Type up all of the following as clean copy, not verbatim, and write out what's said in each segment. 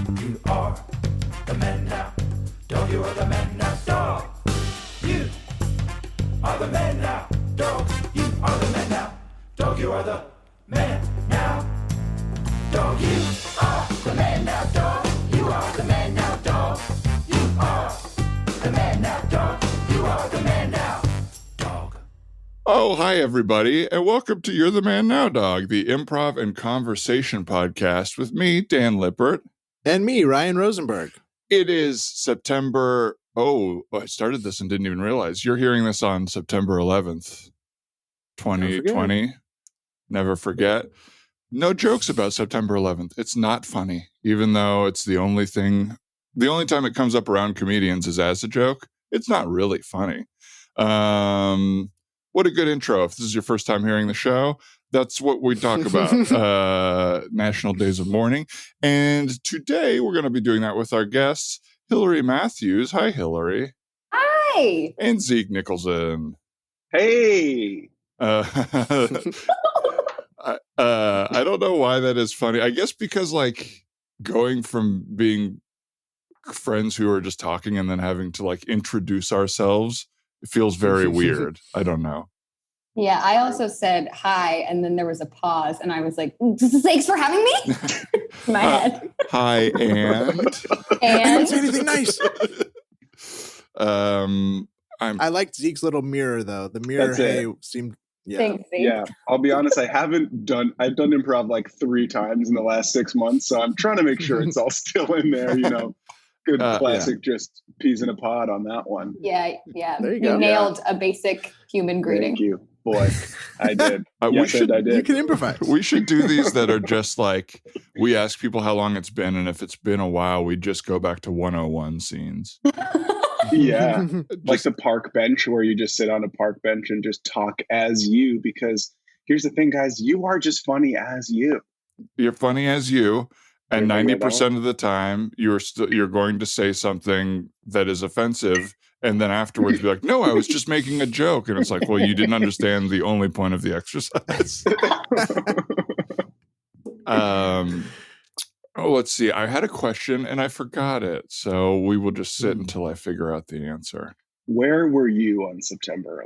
You are the man now. Dog, you are the man now. Dog, you are the man now. Dog, you are the man now. Dog, you are the man now. Dog, you are the man now. Dog, you are the man now. Dog, you are the man now. Dog, you are the man now. Dog. Oh, hi, everybody, and welcome to You're the Man Now, Dog, the improv and conversation podcast with me, Dan Lippert. And me, Ryan Rosenberg. It is September. I started this and didn't even realize. You're hearing this on September 11th, 2020. Never forget. No jokes about September 11th. It's not funny, even though it's the only time it comes up around comedians is as a joke. It's not really funny. What a good intro. If this is your first time hearing the show, that's what we talk about, National Days of Mourning. And today we're going to be doing that with our guests, Hillary Matthews. Hi, Hillary. Hi. And Zeke Nicholson. Hey. I don't know why that is funny. I guess because going from being friends who are just talking and then having to introduce ourselves, it feels very weird. I don't know. Yeah, I also said hi, and then there was a pause, and I was like, thanks for having me? In my head. Hi, and? I didn't say anything nice. I liked Zeke's little mirror, though. The mirror, seemed... Yeah. Thanks, Zeke. Yeah, I'll be honest, I've done improv 3 times in the last 6 months, so I'm trying to make sure it's all still in there, Good classic, just peas in a pod on that one. Yeah. There you You go. nailed a basic human greeting. Thank you. Boy, I did. I did. You can improvise. We should do these that are just we ask people how long it's been, and if it's been a while, we just go back to 101 scenes. Yeah, like the park bench where you just sit on a park bench and just talk as you, because here's the thing, guys, you are just funny as you. You're funny as you, and Everybody 90% of the time you're going to say something that is offensive, and then afterwards be like, no, I was just making a joke. And it's like, well, you didn't understand the only point of the exercise. Let's see. I had a question and I forgot it. So we will just sit until I figure out the answer. Where were you on September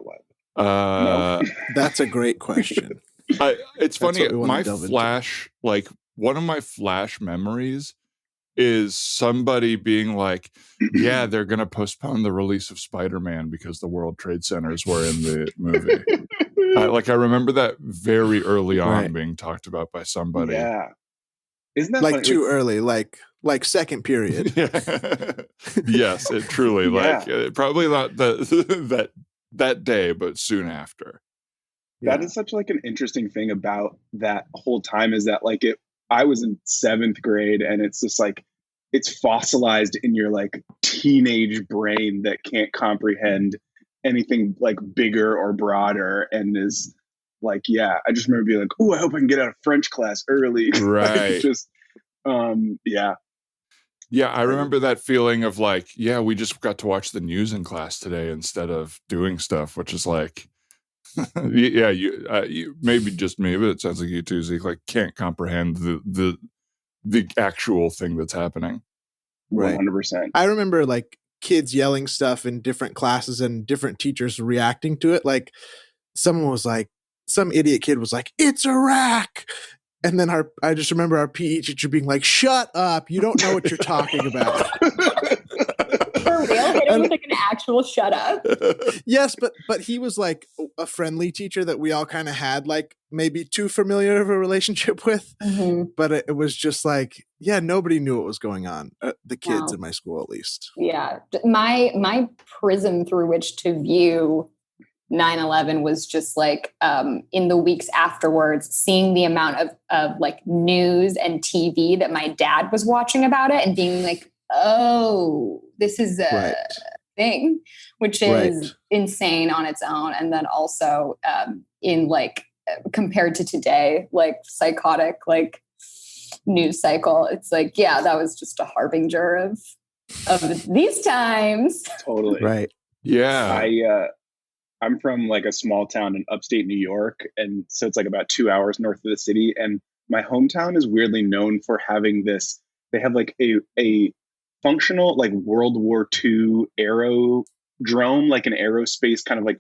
11th? That's a great question. It's funny. My delve into. flash, one of my flash memories is somebody being like, yeah, they're going to postpone the release of Spider-Man because the World Trade Centers were in the movie. I remember that very early on being talked about by somebody. Yeah. Isn't that funny? Too early, like second period. Yes, it truly, probably not that day, but soon after. That is such an interesting thing about that whole time is that I was in 7th grade, and it's just it's fossilized in your teenage brain that can't comprehend anything bigger or broader, and is I just remember being oh, I hope I can get out of French class early. Right. Yeah. Yeah, I remember that feeling of we just got to watch the news in class today instead of doing stuff, which is yeah, you maybe just me, but it sounds like you too, Zeke, can't comprehend the actual thing that's happening. Right. 100%. I remember kids yelling stuff in different classes and different teachers reacting to it. Someone was some idiot kid was it's Iraq. And then I just remember our PE teacher being shut up. You don't know what you're talking about. For real? Hit him with an actual shut up? Yes, but he was a friendly teacher that we all kind of had maybe too familiar of a relationship with. Mm-hmm. But it was just nobody knew what was going on. The kids in my school, at least. Yeah. My prism through which to view 9/11 was just in the weeks afterwards, seeing the amount of news and TV that my dad was watching about it and being oh, this is a thing, which is insane on its own. And then also in compared to today, psychotic, news cycle, it's that was just a harbinger of these times. Totally. Right. Yeah. I'm from a small town in upstate New York, and so it's about 2 hours north of the city. And my hometown is weirdly known for having this they have like a functional like World War II aerodrome, like an aerospace kind of like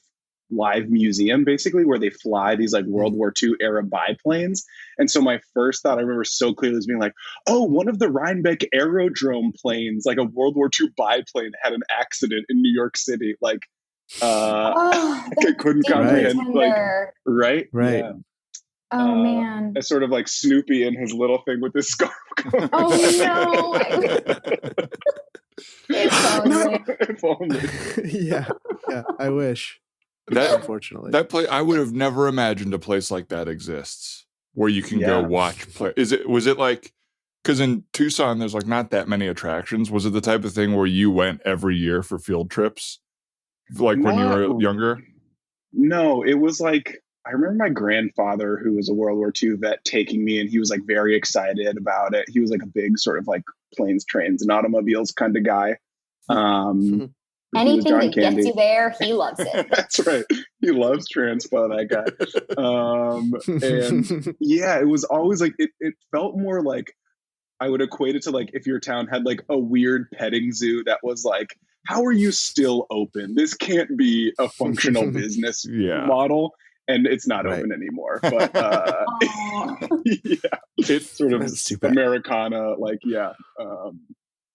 live museum basically, where they fly these like World War II era biplanes. And so my first thought I remember so clearly was being like, oh, one of the Rhinebeck aerodrome planes, like a World War II biplane, had an accident in New York City. Like I couldn't comprehend like right. Yeah. Oh man. It's sort of like Snoopy and his little thing with his scarf. Oh no. If only. Yeah, I wish. That, unfortunately, that place, I would have never imagined a place like that exists where you can go watch play. Was it like, because in Tucson there's like not that many attractions. Was it the type of thing where you went every year for field trips, like when you were younger? No, it was like, I remember my grandfather, who was a World War II vet, taking me, and he was like very excited about it. He was like a big sort of like planes, trains, and automobiles kind of guy. Anything that gets you there, he loves it. That's right. He loves transpo, that guy. And yeah, it was always like, it felt more like, I would equate it to like if your town had like a weird petting zoo that was like, how are you still open? This can't be a functional business model. And it's not open anymore. But it's sort of Americana, like,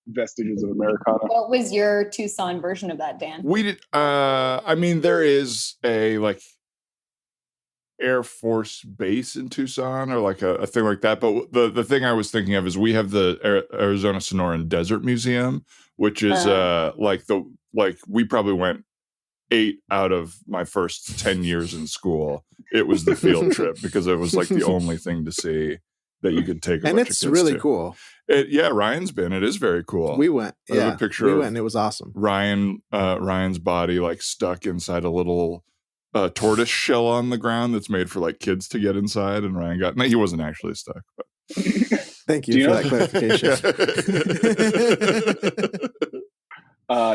vestiges of Americana. What was your Tucson version of that, Dan? We did. I mean, there is a like Air Force base in Tucson, or like a thing like that. But the thing I was thinking of is we have the Arizona Sonoran Desert Museum, which is we probably went 8 out of my first 10 years in school. It was the field trip because it was like the only thing to see that you could take. And it's really cool. Ryan's been. It is very cool. We went. I have a picture we went, and it was awesome. Ryan's body like stuck inside a little tortoise shell on the ground that's made for like kids to get inside, and Ryan got. No, he wasn't actually stuck. But. Thank you for that clarification.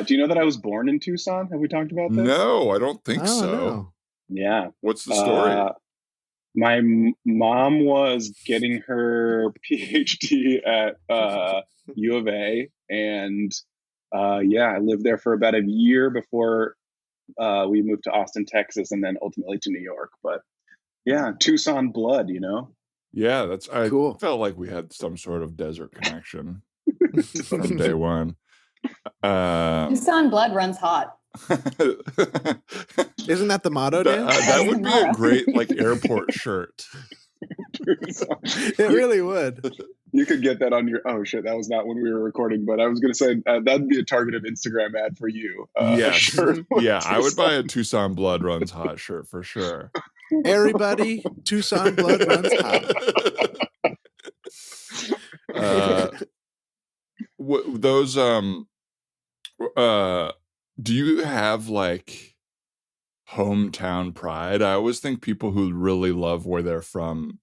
Do you know that I was born in Tucson? Have we talked about this? No, I don't think so. No. Yeah. What's the story? My mom was getting her PhD at U of A, and I lived there for about a year before we moved to Austin, Texas, and then ultimately to New York. But yeah, Tucson blood, you know? Yeah, that's cool. I felt like we had some sort of desert connection from day one. Tucson blood runs hot. Isn't that the motto, Dan? That would be a great like airport shirt. It really would. You could get that on your. Oh shit, that was not when we were recording, but I was going to say that'd be a targeted Instagram ad for you. I would buy a Tucson blood runs hot shirt for sure. Everybody, Tucson blood runs hot. Those do you have like hometown pride? I always think people who really love where they're from,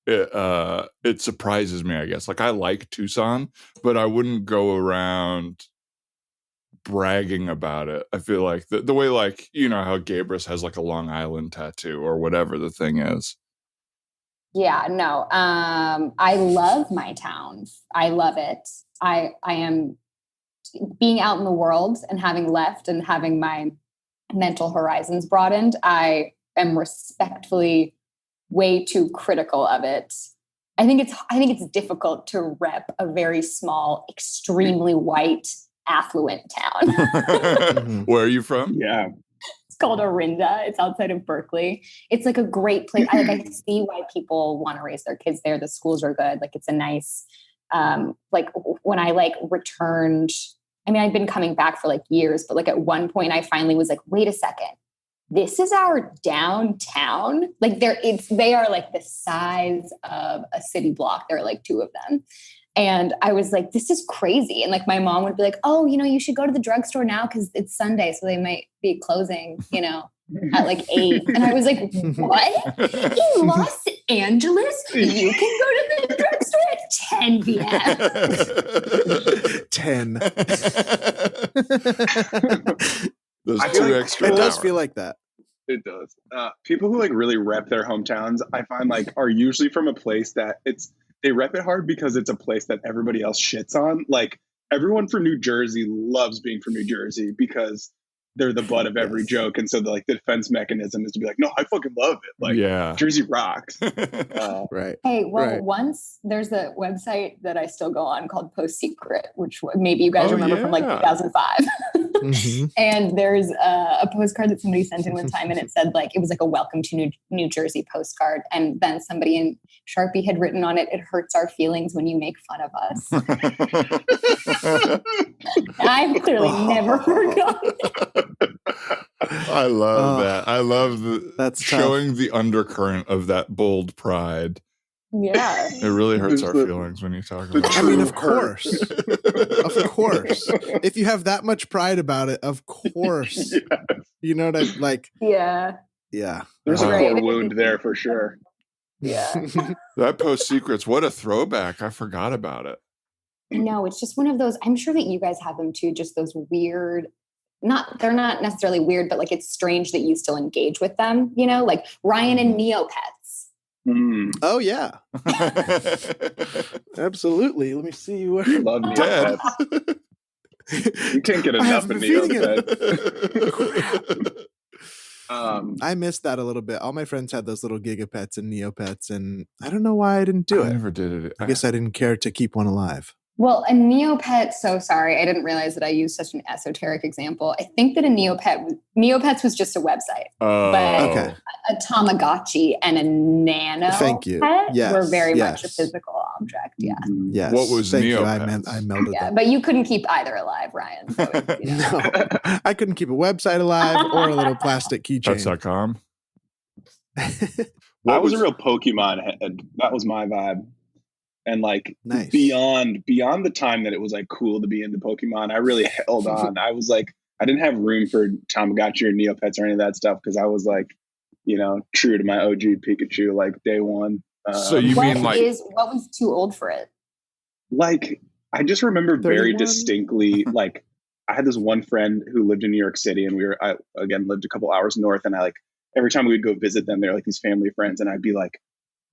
it surprises me, I guess. Like I like Tucson, but I wouldn't go around bragging about it. I feel like the way, like, you know how Gabrus has like a Long Island tattoo or whatever the thing is. Yeah, no. I love my town. I love it. I am being out in the world and having left and having my mental horizons broadened. I am respectfully way too critical of it. I think it's difficult to rep a very small, extremely white, affluent town. Where are you from? Yeah. It's called Orinda. It's outside of Berkeley. It's like a great place. I see why people want to raise their kids there. The schools are good. Like it's a nice, like when I like returned, I mean, I've been coming back for like years, but like at one point I finally was like, wait a second, this is our downtown. Like they are like the size of a city block. There are like 2 of them. And I was like, this is crazy. And like my mom would be like, oh, you know, you should go to the drugstore now because it's Sunday. So they might be closing, you know, at like 8. And I was like, what? In Los Angeles? You can go to the drugstore at 10 p.m. 10. Those I 2 feel like extra It does hours. feel like that. It does. People who like really rep their hometowns, I find like are usually from a place that they rep it hard because it's a place that everybody else shits on. Like everyone from New Jersey loves being from New Jersey because they're the butt of every joke. And so the defense mechanism is to be like, no, I fucking love it. Like Jersey rocks. Right. Hey, well, Right. once there's a website that I still go on called Post Secret, which maybe you guys remember from like 2005. Mm-hmm. And there's a postcard that somebody sent in one time, and it said like, it was like a welcome to New Jersey postcard. And then somebody in Sharpie had written on it, "It hurts our feelings when you make fun of us." I've clearly never forgotten it. I love that. I love that's showing the undercurrent of that bold pride. Yeah. It really hurts our feelings when you talk about it. I mean, of course. Of course. If you have that much pride about it, of course. Yes. You know what I like? Yeah. Yeah. There's a Right. core wound there for sure. Yeah. That Post Secrets, what a throwback. I forgot about it. No, it's just one of those, I'm sure that you guys have them too, just those weird, they're not necessarily weird, but like it's strange that you still engage with them, you know, like Ryan and Neopets. Mm. Oh yeah. Absolutely. Let me see where Love Dead. Neopets. You can't get I enough haven't of been feeding Neopets. I missed that a little bit. All my friends had those little Gigapets and Neopets, and I don't know why I didn't do I it. never did it. I guess I didn't care to keep one alive. Well, a Neopet, so sorry, I didn't realize that I used such an esoteric example. I think that Neopets was just a website. But Okay. a Tamagotchi and a Nano Thank you. pet Yes, were very much a yes. physical object. Yeah. Yes. What was Thank you. Neopets? I melded Yeah. them. But you couldn't keep either alive, Ryan. So, you know. No, I couldn't keep a website alive or a little plastic keychain. Pets.com. I was a real Pokemon head. That was my vibe. And like Nice. beyond the time that it was like cool to be into Pokemon, I really held on. I was like, I didn't have room for Tamagotchi or Neopets or any of that stuff because I was like, you know, true to my OG Pikachu, like day one. So you mean like what was too old for it? Like, I just remember very 31? distinctly, like, I had this one friend who lived in New York City, and I again lived a couple hours north, and I like every time we would go visit them, they're like these family friends, and I'd be like,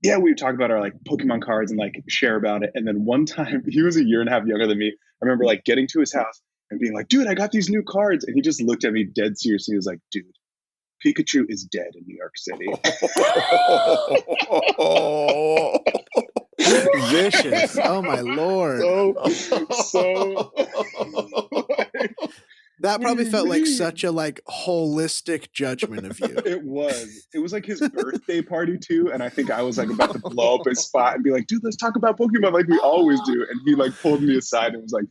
yeah, we would talk about our like Pokemon cards and like share about it. And then one time, he was a year and a half younger than me. I remember like getting to his house and being like, dude, I got these new cards. And he just looked at me dead seriously. He was like, dude, Pikachu is dead in New York City. Vicious. Oh my Lord. So That probably felt like such a like holistic judgment of you. It was like his birthday party too, and I think I was like about to blow up his spot and be like, dude, let's talk about Pokemon like we always do. And he like pulled me aside and was like,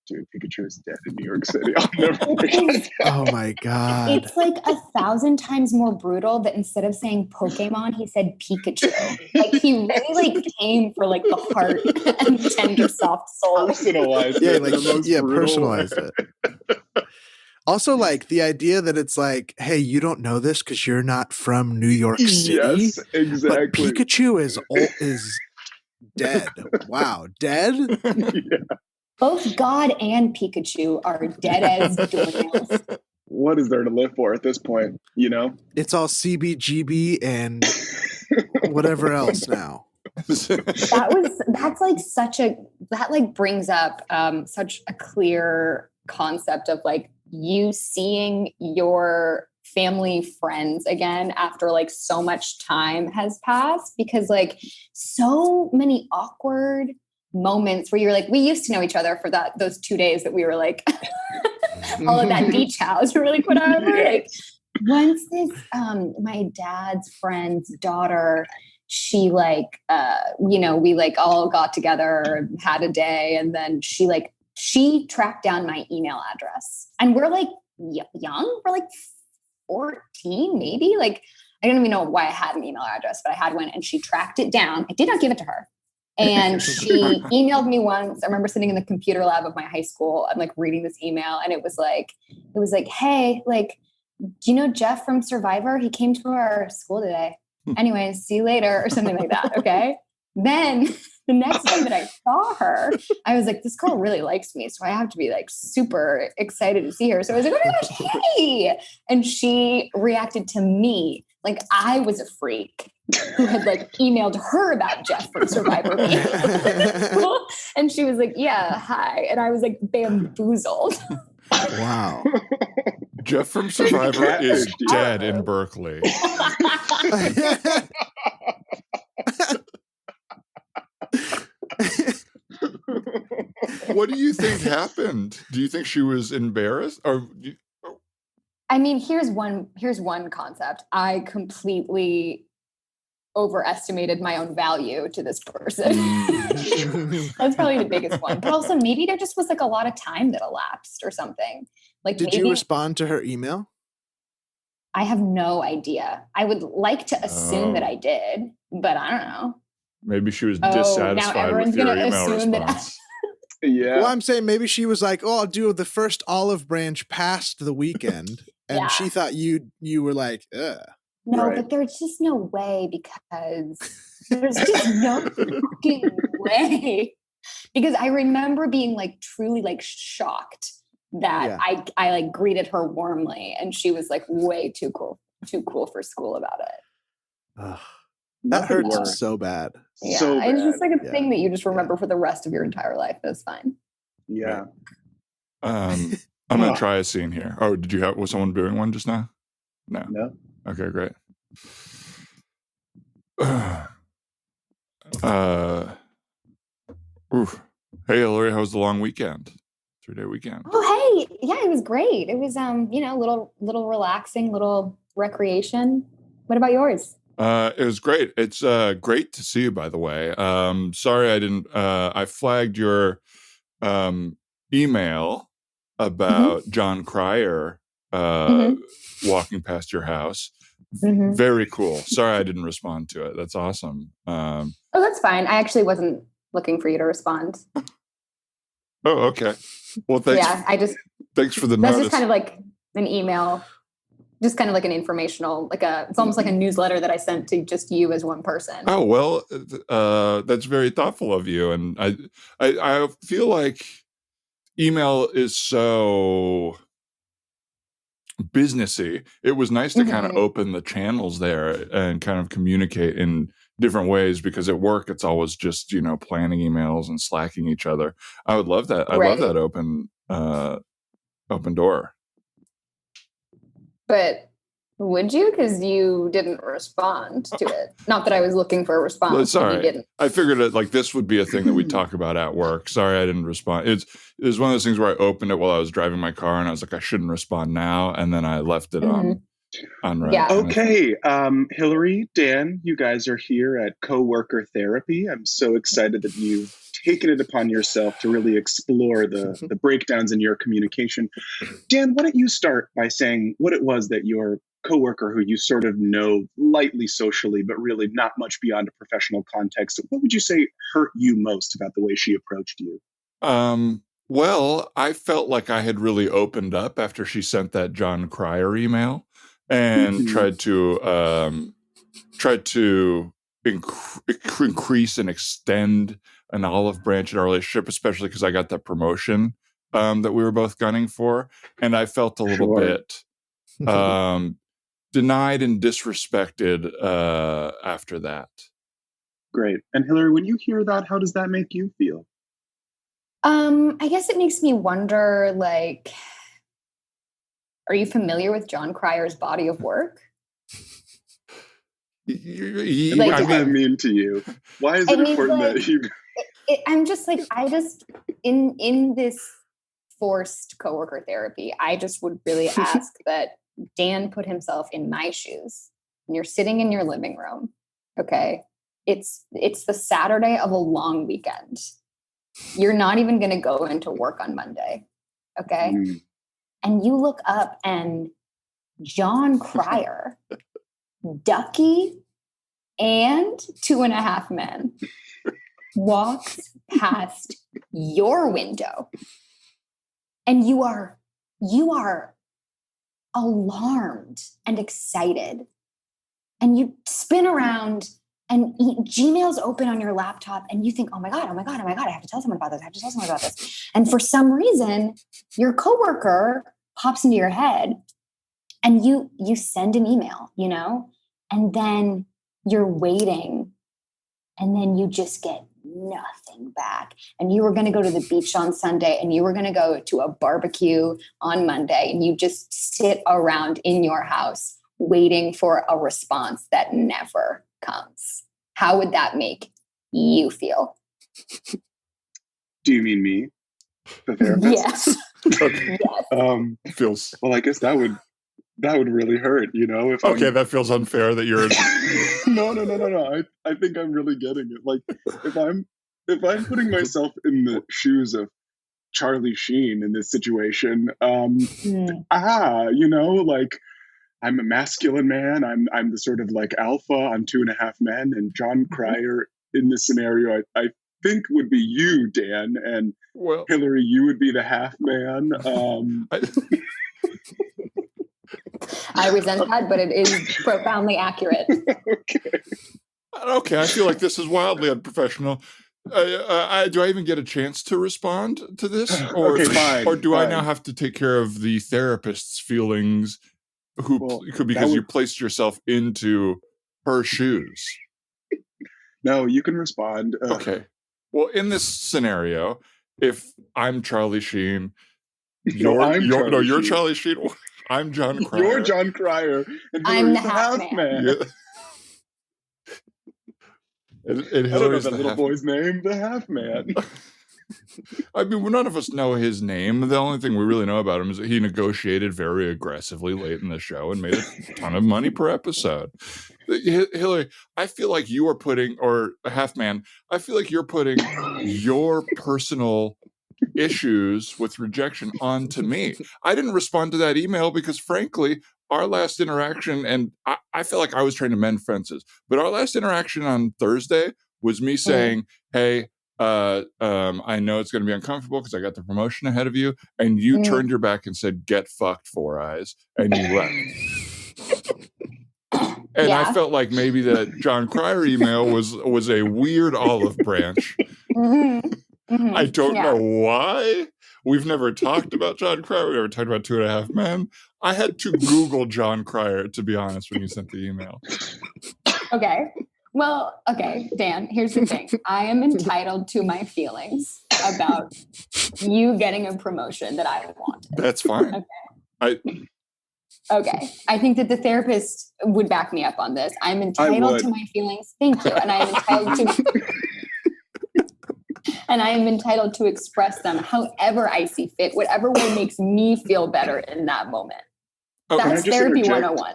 dude, Pikachu is dead in New York City. I'll never forget. Oh my God. It's like 1,000 times more brutal that instead of saying Pokemon, he said Pikachu. Like he really like came for like the heart and tender soft soul. Personalized Yeah, it like in the most brutal personalized way. it. Also, like the idea that it's like, hey, you don't know this because you're not from New York City. Yes, But exactly. Pikachu is dead. Wow, dead? Yeah. Both God and Pikachu are dead as doornails. What is there to live for at this point? You know? It's all CBGB and whatever else now. That's like that like brings up such a clear concept of like you seeing your family friends again after like so much time has passed, because like so many awkward moments where you're like, we used to know each other for those 2 days that we were like all of that beach house really put on. Like once this my dad's friend's daughter, she like you know, we like all got together, had a day, and then she tracked down my email address, and we're like young, we're like 14 maybe, like I don't even know why I had an email address, but I had one, and she tracked it down. I did not give it to her. And she emailed me once. I remember sitting in the computer lab of my high school. I'm like reading this email, and it was like, hey, like, do you know Jeff from Survivor? He came to our school today. Anyways, see you later, or something like that. Okay. Then the next time that I saw her, I was like, this girl really likes me. So I have to be like super excited to see her. So I was like, oh my gosh, hey. And she reacted to me like I was a freak who had like emailed her about Jeff from Survivor Me. And she was like, yeah, hi. And I was like bamboozled. Wow. Jeff from Survivor is dead in Berkeley. What do you think happened? Do you think she was embarrassed, or? I mean, here's one concept. I completely overestimated my own value to this person. That's probably the biggest one. But also maybe there just was like a lot of time that elapsed or something. Like, did you respond to her email? I have no idea. I would like to assume that I did, but I don't know. Maybe she was dissatisfied with your email response. Yeah. Well, I'm saying maybe she was like, "Oh, I'll do the first olive branch past the weekend," and she thought you were like, "Ugh." No, but there's just no way, because there's just no fucking way. Because I remember being like truly like shocked that I like greeted her warmly, and she was like way too cool for school about it. That hurts so bad. Yeah, so bad. It's just like a thing that you just remember for the rest of your entire life. That's fine. Yeah. I'm gonna try a scene here. Oh, was someone doing one just now? No. Okay, great. Hey, Hillary, how was the long weekend? 3-day weekend. Oh, hey, yeah, it was great. It was little relaxing, little recreation. What about yours? It was great. It's great to see you, by the way. Sorry I didn't I flagged your email about John Cryer walking past your house. Very cool. Sorry I didn't respond to it. That's awesome. Oh, that's fine. I actually wasn't looking for you to respond. Oh, okay. Well, thanks. Yeah, thanks for the that's notice. just kind of like an email. Just kind of like an informational, it's almost like a newsletter that I sent to just you as one person. Oh, well, that's very thoughtful of you. And I feel like email is so businessy. It was nice to kind of open the channels there and kind of communicate in different ways, because at work it's always just, planning emails and slacking each other. I would love that. I love that open door. But would you? Because you didn't respond to it. Not that I was looking for a response. Well, sorry, you didn't. I figured this would be a thing that we'd talk about at work. Sorry, I didn't respond. It was one of those things where I opened it while I was driving my car, and I was like, I shouldn't respond now, and then I left it on red. Yeah. Okay, Hillary, Dan, you guys are here at Coworker Therapy. I'm so excited that you've taken it upon yourself to really explore the breakdowns in your communication. Dan, why don't you start by saying what it was that your coworker, who you sort of know lightly socially, but really not much beyond a professional context, what would you say hurt you most about the way she approached you? Well, I felt like I had really opened up after she sent that John Cryer email and tried to increase and extend an olive branch in our relationship, especially because I got that promotion that we were both gunning for. And I felt a little bit denied and disrespected after that. Great. And Hillary, when you hear that, how does that make you feel? I guess it makes me wonder, are you familiar with John Cryer's body of work? What does that mean to you? Why is it important that you... I'm just in this forced coworker therapy, I just would really ask that Dan put himself in my shoes. And you're sitting in your living room, okay? It's the Saturday of a long weekend. You're not even going to go into work on Monday, okay? And you look up and John Cryer, Ducky, and 2.5 Men walks past your window, and you are alarmed and excited, and you spin around Gmail's open on your laptop and you think, oh my God, I have to tell someone about this. And for some reason, your coworker pops into your head and you send an email, and then you're waiting and then you just get nothing back. And you were going to go to the beach on Sunday and you were going to go to a barbecue on Monday, and you just sit around in your house waiting for a response that never comes. How would that make you feel? Do you mean me, the therapist? Yes. Okay. Yes. Feels well. I guess that would really hurt, if that feels unfair that you're No. I think I'm really getting it. Like if I'm putting myself in the shoes of Charlie Sheen in this situation, like I'm a masculine man. I'm the sort of like alpha on 2.5 Men, and John Cryer in this scenario, I think would be you, Dan, and Hillary, you would be the half man. I resent that, but it is profoundly accurate. Okay, I feel like this is wildly unprofessional. Do I even get a chance to respond to this, or do I now have to take care of the therapist's feelings? Because you placed yourself into her shoes. No, you can respond. Okay. Well, in this scenario, if I'm Charlie Sheen, you're Charlie Sheen. I'm John Cryer. You're John Cryer. And I'm the half man. Yeah. And I don't know that little boy's name, the half man. I mean, none of us know his name. The only thing we really know about him is that he negotiated very aggressively late in the show and made a ton of money per episode. Hillary, I feel like you are putting, or a half man, I feel like you're putting your personal issues with rejection onto me. I didn't respond to that email because, frankly, our last interaction, and I feel like I was trying to mend fences, but our last interaction on Thursday was me saying, hey, I know it's going to be uncomfortable because I got the promotion ahead of you, and you turned your back and said, get fucked, Four Eyes, and you left. And I felt like maybe that John Cryer email was a weird olive branch. I don't know why. We've never talked about John Cryer. We never talked about 2.5 Men. I had to Google John Cryer, to be honest, when you sent the email. Okay. Well, okay, Dan, here's the thing. I am entitled to my feelings about you getting a promotion that I wanted. That's fine. Okay. I think that the therapist would back me up on this. I'm entitled to my feelings. Thank you. And I am entitled to and I am entitled to express them however I see fit, whatever way makes me feel better in that moment. That's therapy 101.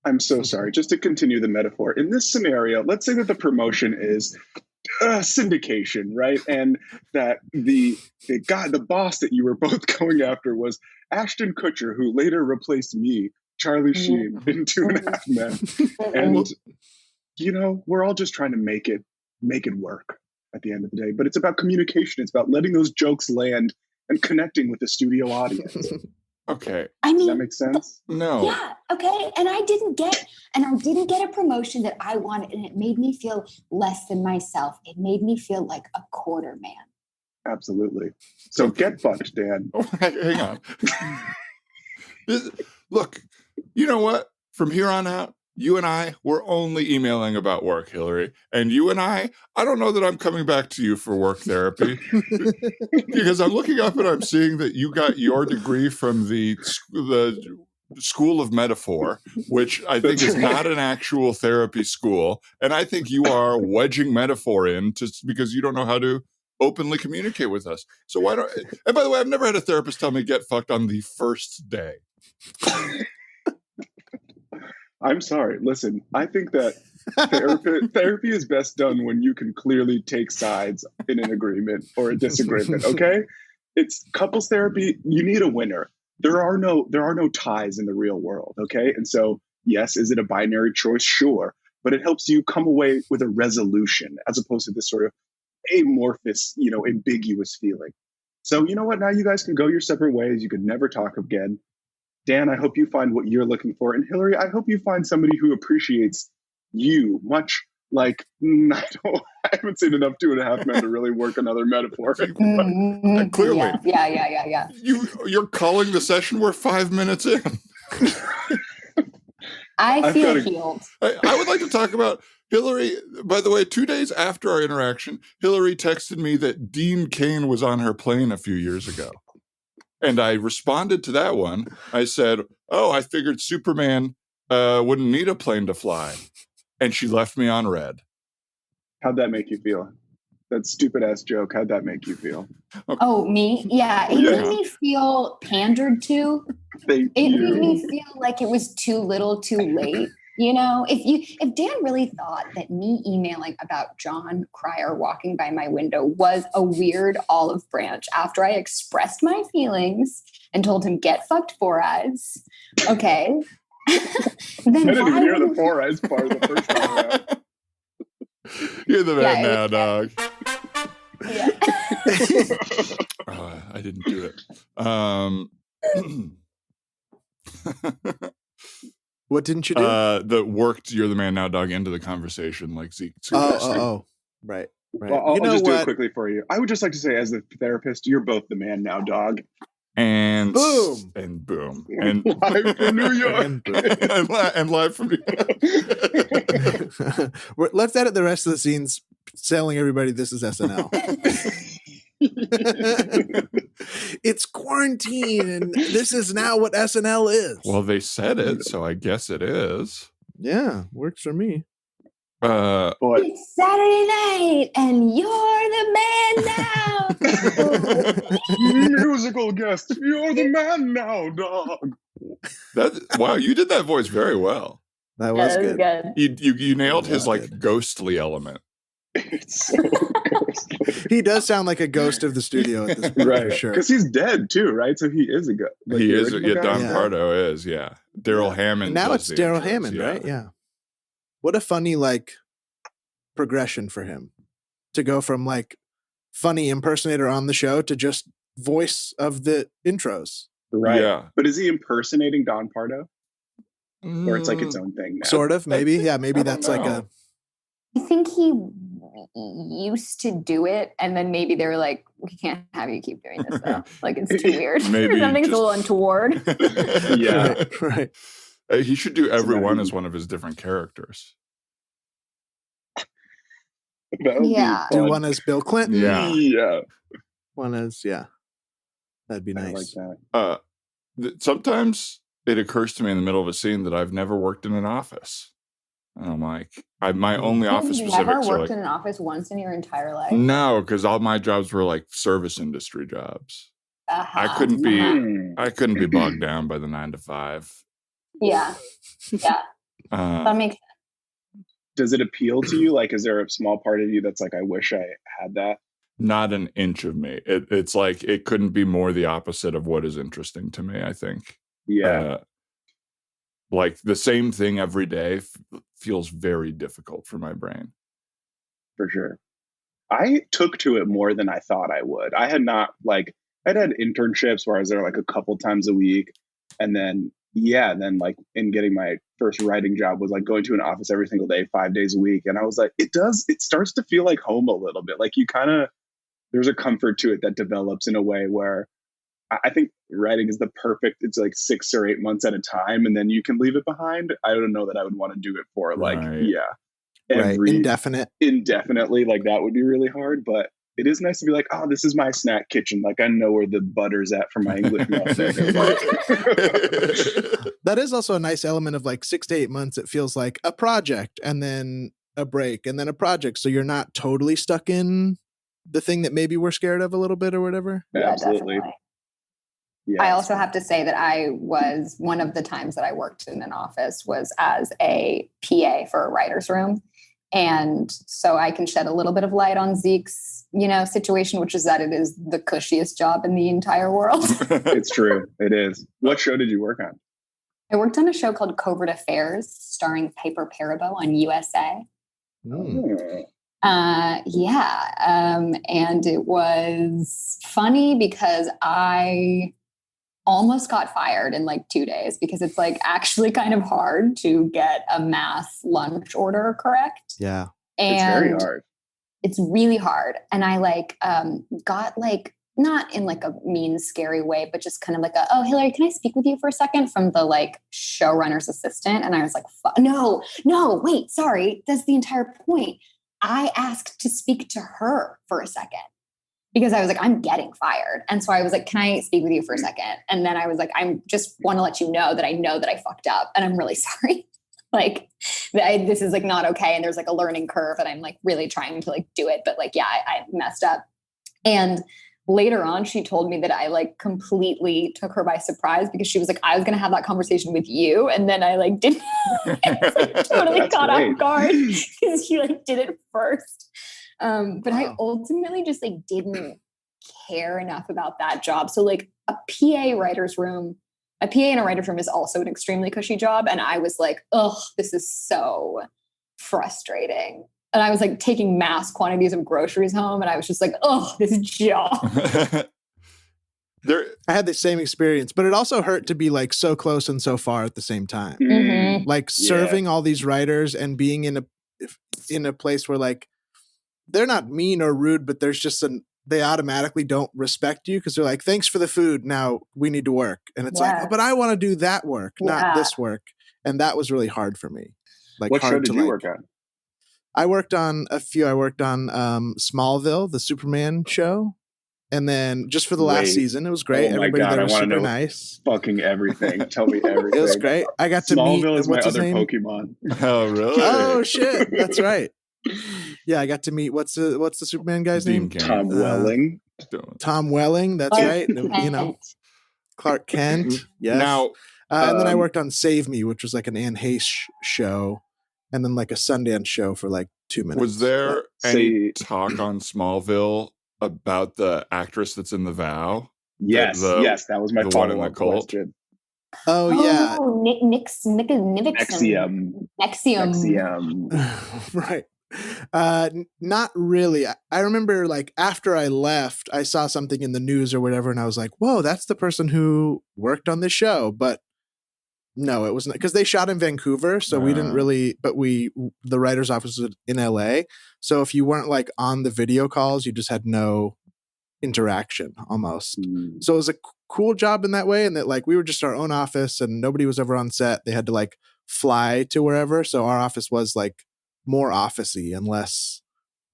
I'm so sorry. Just to continue the metaphor, in this scenario, let's say that the promotion is syndication, right? And that the boss that you were both going after was Ashton Kutcher, who later replaced me, Charlie Sheen, in 2.5 Men. And we're all just trying to make it work at the end of the day. But it's about communication. It's about letting those jokes land and connecting with the studio audience. Okay. Does that make sense? No. Yeah. Okay. And I didn't get a promotion that I wanted, and it made me feel less than myself. It made me feel like a quarter man. Absolutely. So get fucked, Dan. Hang on. Look, you know what? From here on out, you and I, we're only emailing about work, Hillary. And you and I don't know that I'm coming back to you for work therapy because I'm looking up and I'm seeing that you got your degree from the School of Metaphor, which I think is not an actual therapy school. And I think you are wedging metaphor in just because you don't know how to openly communicate with us. So why don't? And by the way, I've never had a therapist tell me get fucked on the first day. I'm sorry. Listen, I think that therapy is best done when you can clearly take sides in an agreement or a disagreement. Okay, it's couples therapy. You need a winner. There are no ties in the real world. Okay, and so yes, is it a binary choice? Sure, but it helps you come away with a resolution as opposed to this sort of amorphous, ambiguous feeling. So you know what? Now you guys can go your separate ways. You could never talk again. Dan, I hope you find what you're looking for. And Hillary, I hope you find somebody who appreciates you much Like, I haven't seen enough 2.5 Men to really work another metaphor. Clearly. Yeah. You're calling the session. We're 5 minutes in. I feel healed. I would like to talk about Hillary. By the way, 2 days after our interaction, Hillary texted me that Dean Cain was on her plane a few years ago. And I responded to that one. I said, oh, I figured Superman wouldn't need a plane to fly. And she left me on red. How'd that make you feel? That stupid ass joke. How'd that make you feel? Oh, me? Yeah. It made me feel pandered to. It made me feel like it was too little too late. You know, if Dan really thought that me emailing about John Cryer walking by my window was a weird olive branch after I expressed my feelings and told him, get fucked, Four Eyes. Okay. Then I didn't even hear the Four Eyes part the first time around. You're the man now, dog. Yeah. I didn't do it. What didn't you do? That worked You're the Man Now, dog into the conversation like Zeke. Right. Well, I'll just do it quickly for you. I would just like to say, as the therapist, you're both the man now, dog. And boom. And boom. And live from New York. and live from New York. Let's edit the rest of the scenes telling everybody this is SNL. It's quarantine and this is now what SNL is. Well, they said it, so I guess it is. Yeah, works for me. It's Saturday night and you're the man now. Musical guest, you're the man now, dog. Wow, you did that voice very well. That was good. You nailed his like ghostly element. It's so ghostly. He does sound like a ghost of the studio at this point, right? For sure. Because he's dead too, right? So he is a ghost. Like he is. Yeah, Don Pardo is. Yeah, Daryl Hammond. And now it's Daryl Hammond, right? Yeah. What a funny like progression for him to go from like funny impersonator on the show to just voice of the intros. Right. Yeah. But is he impersonating Don Pardo? Or it's like its own thing now? Sort of, maybe. Yeah, maybe that's like a... I think he used to do it, and then maybe they were like, we can't have you keep doing this though. Like, it's too weird. Maybe something's a little untoward. Yeah. Right. He should do everyone as one of his different characters. Do one as Bill Clinton. Yeah. One as, that'd be nice. I like that. Sometimes it occurs to me in the middle of a scene that I've never worked in an office. And I'm like, my only office specifics You've never are worked like, in an office once in your entire life? no, because all my jobs were like service industry jobs. I couldn't be bogged down by the 9 to 5. Yeah. That makes sense. Does it appeal to you? Like, is there a small part of you that's like, I wish I had that? Not an inch of me. It's like it couldn't be more the opposite of what is interesting to me, I think. Yeah. Like the same thing every day feels very difficult for my brain. For sure. I took to it more than I thought I would. I had not like, I'd had internships where I was there like a couple times a week. And then, then like in getting my first writing job was like going to an office every single day, 5 days a week. And I was like, it starts to feel like home a little bit. Like you kind of, there's a comfort to it that develops in a way where I think writing is the perfect, it's like 6 or 8 months at a time. And then you can leave it behind. I don't know that I would want to do it for like, indefinitely. Like that would be really hard, but it is nice to be like, oh, this is my snack kitchen. Like I know where the butter's at for my English muffin. That is also a nice element of like 6 to 8 months. It feels like a project and then a break and then a project. So you're not totally stuck in the thing that maybe we're scared of a little bit or whatever. Yeah, absolutely. Yeah, I also have to say that one of the times that I worked in an office was as a PA for a writer's room. And so I can shed a little bit of light on Zeke's, situation, which is that it is the cushiest job in the entire world. It's true. It is. What show did you work on? I worked on a show called Covert Affairs, starring Piper Perabo on USA. And it was funny because I almost got fired in like 2 days because it's like actually kind of hard to get a mass lunch order correct. Yeah. And It's very hard. It's really hard. And I like got like, not in like a mean, scary way, but just kind of like oh, Hillary, can I speak with you for a second, from the like showrunner's assistant? And I was like, no, wait, sorry. That's the entire point. I asked to speak to her for a second because I was like, I'm getting fired. And so I was like, can I speak with you for a second? And then I was like, I just want to let you know that I fucked up and I'm really sorry. Like this is like not okay. And there's like a learning curve and I'm like really trying to like do it. But like, yeah, I messed up. And later on, she told me that I like completely took her by surprise because she was like, I was going to have that conversation with you. And then I like didn't like, totally caught off guard because she like did it first. But I ultimately just like didn't care enough about that job. So like a PA in a writer's room is also an extremely cushy job. And I was like, oh, this is so frustrating. And I was like taking mass quantities of groceries home. And I was just like, oh, this job. I had the same experience, but it also hurt to be like so close and so far at the same time. Mm-hmm. Like serving all these writers and being in a place where like, they're not mean or rude, but there's just they automatically don't respect you because they're like, thanks for the food. Now we need to work. And it's like, oh, but I want to do that work, not this work. And that was really hard for me. Like, what show did you work on? I worked on a few. I worked on Smallville, the Superman show. And then just for the last season, it was great. Oh my Everybody God, there I was want to super know nice. Fucking everything. Tell me everything. It was great. I got to meet. Smallville is my what's his other name? Pokemon. Oh, really? Oh shit, that's right. Yeah, I got to meet what's the Superman guy's name? Tom Welling. Tom Welling. That's right. You know, Clark Kent. Yes. Now, and then I worked on Save Me, which was like an Anne Heche show, and then like a Sundance show for like 2 minutes. Was there any talk on Smallville about the actress that's in The Vow? Yes, yes, that was my follow-up question. Oh yeah, Nexium. Right. Not really. I remember like after I left, I saw something in the news or whatever, and I was like, whoa, that's the person who worked on this show. But no, it wasn't, because they shot in Vancouver, so we didn't really, but the writer's office was in LA. So if you weren't like on the video calls, you just had no interaction almost. So it was a cool job in that way, and that like we were just our own office and nobody was ever on set. They had to like fly to wherever. So our office was like more office-y and less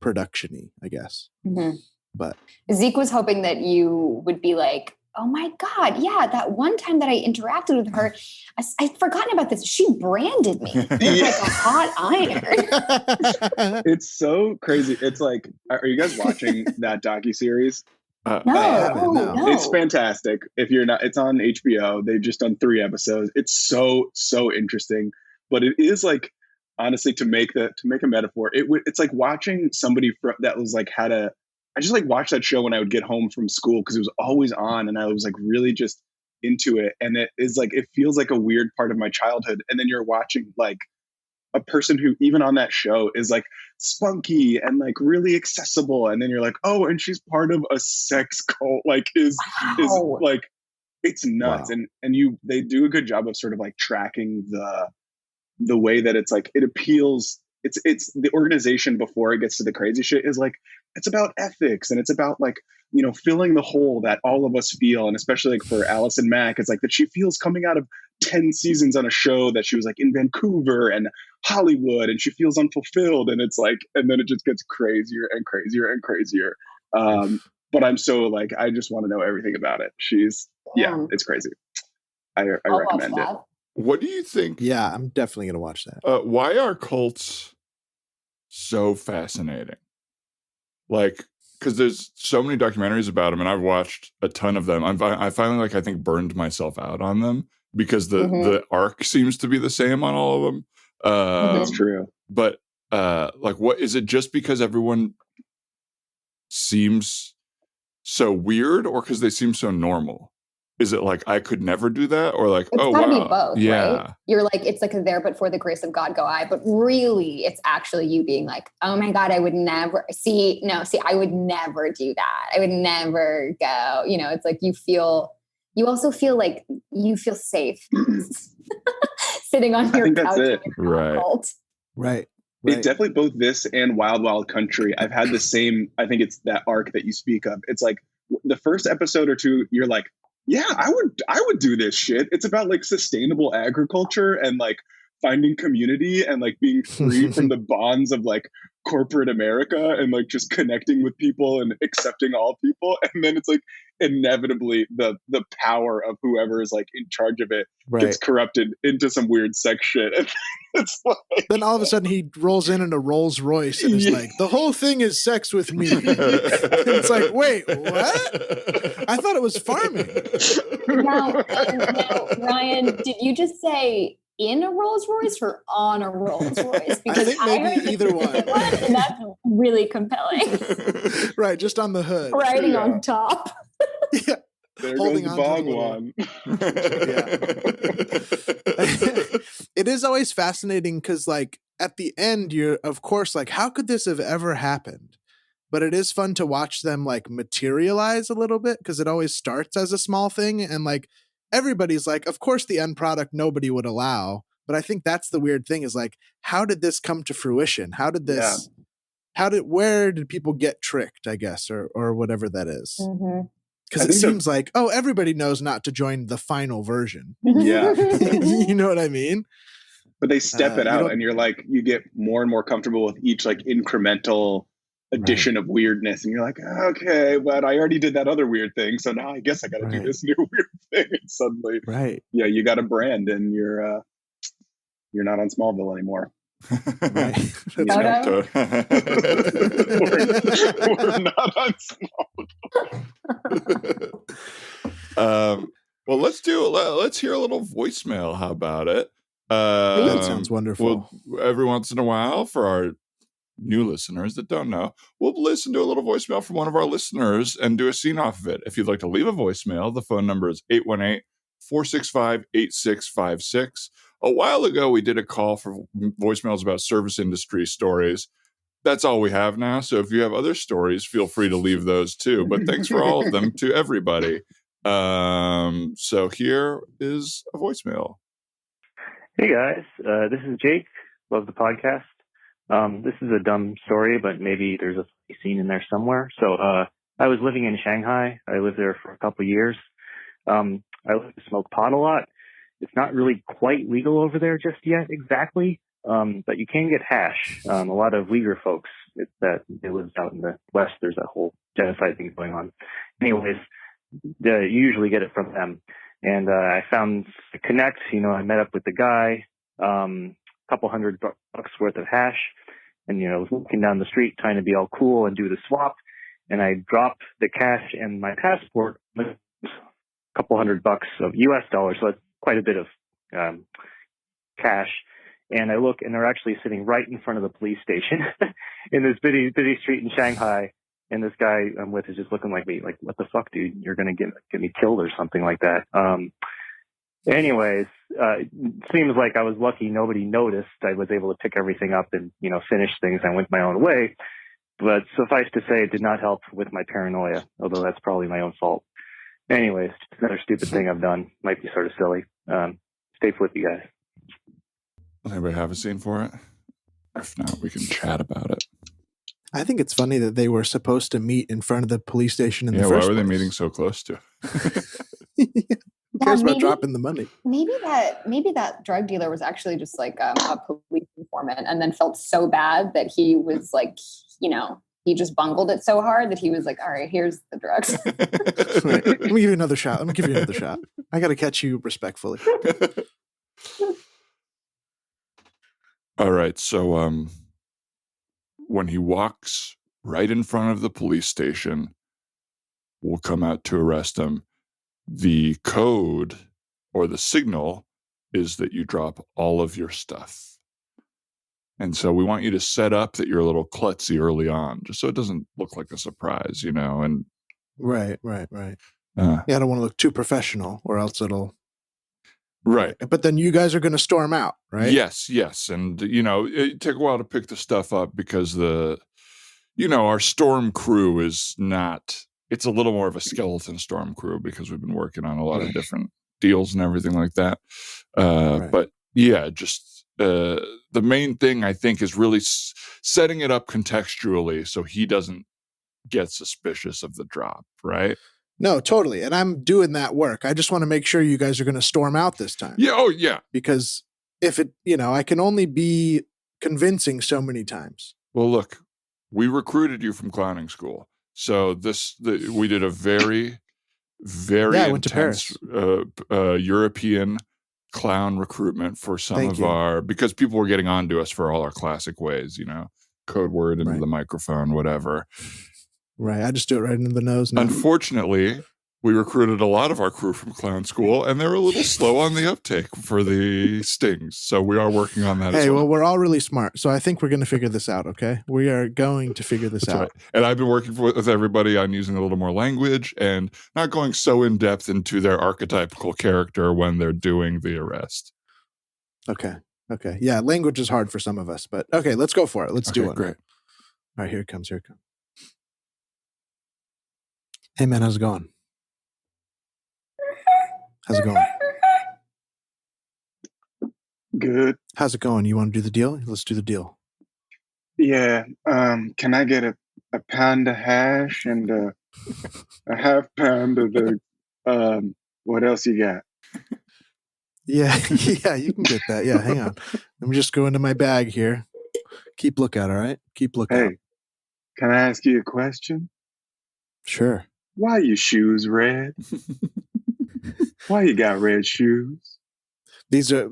production-y, I guess. Mm-hmm. But Zeke was hoping that you would be like, oh my God, yeah, that one time that I interacted with her, I'd forgotten about this. She branded me like a hot iron. It's so crazy. It's like, are you guys watching that docuseries? No. It's fantastic. If you're not, it's on HBO. They've just done 3 episodes. It's so interesting. But it is like, honestly, to make a metaphor, it's like watching somebody that was like I just like watched that show when I would get home from school because it was always on and I was like really just into it. And it is like, it feels like a weird part of my childhood. And then you're watching like a person who even on that show is like spunky and like really accessible. And then you're like, oh, and she's part of a sex cult, like is like, it's nuts. Wow. And they do a good job of sort of like tracking the way that it's like, it appeals. It's the organization before it gets to the crazy shit is like, it's about ethics and it's about like, you know, filling the hole that all of us feel. And especially like for Allison Mack, it's like that she feels coming out of 10 seasons on a show that she was like in Vancouver and Hollywood and she feels unfulfilled. And it's like, and then it just gets crazier and crazier and crazier. But I'm so like, I just want to know everything about it. It's crazy. I recommend it. What do you think? Yeah, I'm definitely going to watch that. Why are cults so fascinating? Like, because there's so many documentaries about them, and I've watched a ton of them. I finally, like, I think burned myself out on them because the arc seems to be the same on all of them. That's true. But, like, what is it just because everyone seems so weird or because they seem so normal? Is it like, I could never do that? Or like, it's gotta be both, yeah. Right? You're like, it's like a there, but for the grace of God go I. But really, it's actually you being like, oh my God, I would never I would never do that. I would never go. You know, it's like you feel you also feel like you feel safe sitting on I your think that's couch it. in your Right. cult. Right. It's definitely both this and Wild Wild Country. I've had the same, I think it's that arc that you speak of. It's like the first episode or two, you're like, yeah, I would do this shit. It's about like sustainable agriculture and like finding community and like being free from the bonds of like corporate America and like just connecting with people and accepting all people. And then it's like inevitably the power of whoever is like in charge of it gets corrupted into some weird sex shit. And it's like, then all of a sudden he rolls in a Rolls Royce and is like, the whole thing is sex with me. It's like, wait, what? I thought it was farming. Now, Ryan, did you just say in a Rolls Royce or on a Rolls Royce? I think maybe either one. And that's really compelling. Right, just on the hood. Riding on top. Yeah. there Holding goes on to the Bhagwan. It is always fascinating because, like, at the end, you're, of course, like, how could this have ever happened? But it is fun to watch them, like, materialize a little bit because it always starts as a small thing. And, like, everybody's like, of course, the end product nobody would allow. But I think that's the weird thing is, like, how did this come to fruition? How did this, where did people get tricked, I guess, or whatever that is? Mm-hmm. Because it seems like, oh, everybody knows not to join the final version. Yeah. You know what I mean? But they step it out and you're like, you get more and more comfortable with each like incremental addition of weirdness. And you're like, okay, but I already did that other weird thing. So now I guess I got to do this new weird thing. And suddenly, you got a brand and you're not on Smallville anymore. Right. We're not on Smallville. Well, let's hear a little voicemail. How about it? That sounds wonderful. Well, every once in a while, for our new listeners that don't know, we'll listen to a little voicemail from one of our listeners and do a scene off of it. If you'd like to leave a voicemail, the phone number is 818-465-8656. A while ago, we did a call for voicemails about service industry stories. That's all we have now. So if you have other stories, feel free to leave those too. But thanks for all of them to everybody. So here is a voicemail. Hey guys, this is Jake. Love the podcast. This is a dumb story, but maybe there's a scene in there somewhere. So I was living in Shanghai. I lived there for a couple of years. I like to smoke pot a lot. It's not really quite legal over there just yet, exactly. But you can get hash. A lot of Uyghur folks that live out in the West, there's that whole genocide thing going on. Anyways, you usually get it from them. And I found a connect. I met up with the guy, couple $100 worth of hash. And, I was walking down the street trying to be all cool and do the swap. And I dropped the cash and my passport, a couple $100 of US dollars. So that's quite a bit of cash. And I look, and they're actually sitting right in front of the police station in this busy street in Shanghai. And this guy I'm with is just looking like me, like, what the fuck, dude? You're going to get me killed or something like that. Anyways, it seems like I was lucky nobody noticed. I was able to pick everything up and, finish things. I went my own way. But suffice to say, it did not help with my paranoia, although that's probably my own fault. Anyways, another stupid thing I've done. Might be sort of silly. Stay flippy, guys. Does anybody have a scene for it? If not, we can chat about it. I think it's funny that they were supposed to meet in front of the police station in the first why were they place. meeting so close to? Who cares about dropping the money? Maybe that drug dealer was actually just like a police informant and then felt so bad that he was like, he just bungled it so hard that he was like, all right, here's the drugs. Right. Let me give you another shot. I got to catch you respectfully. All right. So when he walks right in front of the police station, we'll come out to arrest him. The code or the signal is that you drop all of your stuff. And so we want you to set up that you're a little klutzy early on, just so it doesn't look like a surprise, and Right. I don't want to look too professional or else it'll... Right. But then you guys are going to storm out, right? Yes. And, it took a while to pick the stuff up because our storm crew is not it's a little more of a skeleton storm crew because we've been working on a lot of different deals and everything like that. But yeah, just the main thing I think is really setting it up contextually so he doesn't get suspicious of the drop, right? No, totally. And I'm doing that work. I just want to make sure you guys are going to storm out this time. Yeah. Oh, yeah. Because if it, I can only be convincing so many times. Well, look, we recruited you from clowning school. So we did a very, very I went to intense European clown recruitment for some because people were getting on to us for all our classic ways, code word into the microphone, whatever. Right. I just do it right into the nose now. Unfortunately, we recruited a lot of our crew from clown school, and they're a little slow on the uptake for the stings. So we are working on that as well. Well, we're all really smart. So I think we're going to figure this out, okay? We are going to figure this out. Right. And I've been working with everybody on using a little more language and not going so in-depth into their archetypical character when they're doing the arrest. Okay. Yeah, language is hard for some of us, but okay, let's go for it. Let's do it. Great. All right, here it comes. Hey, man, how's it going? Good. How's it going? You want to do the deal? Let's do the deal. Yeah. Can I get a pound of hash and a half pound of the what else you got? Yeah, you can get that. Yeah, hang on. Let me just go into my bag here. Keep lookout, all right? Keep lookout. Hey, can I ask you a question? Sure. Why are your shoes red? Why you got red shoes? These are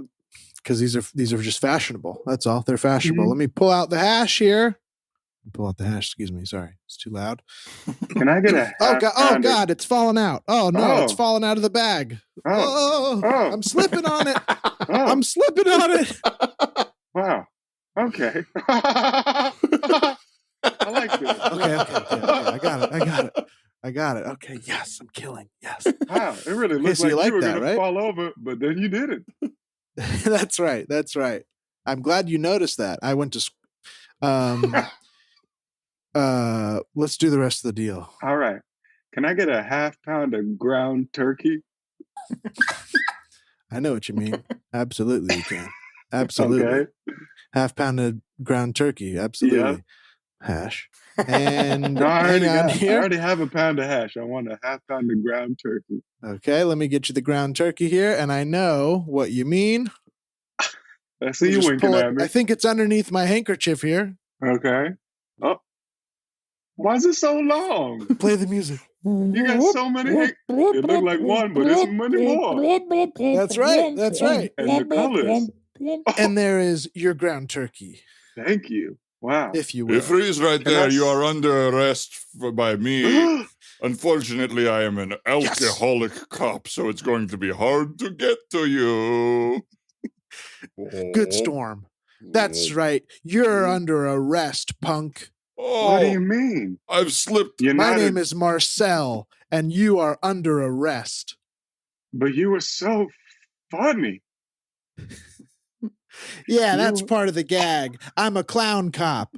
just fashionable. That's all. They're fashionable. Let me pull out the hash here. Pull out the hash. Excuse me. Sorry, it's too loud. Can I get a? Oh God! It's falling out. Oh no! It's falling out of the bag. Oh. I'm slipping on it. I'm slipping on it. Wow. Okay. I like this. Okay. I got it. Okay. Yes, I'm killing. Yes. Wow. It really looks like you were going to fall over, but then you didn't. That's right. I'm glad you noticed that. I went to. Let's do the rest of the deal. All right. Can I get a half pound of ground turkey? I know what you mean. Absolutely, you can. Absolutely. Okay. Half pound of ground turkey. Absolutely. Yeah. Hash. And no, I already have a pound of hash. I want a half pound of ground turkey. Okay, let me get you the ground turkey here, and I know what you mean. I see you winking at me. I think it's underneath my handkerchief here. Okay. Oh. Why is it so long? Play the music. You got so many. It looked like one, but there's many more. That's right. And the colors. And there is your ground turkey. Thank you. Wow. If you will. If Freeze right there, you are under arrest by me. Unfortunately, I am an alcoholic cop, so it's going to be hard to get to you. Good Storm. That's right. You're under arrest, punk. What do you mean? I've slipped. My name is Marcel, and you are under arrest. But you were so funny. Yeah, that's part of the gag. I'm a clown cop.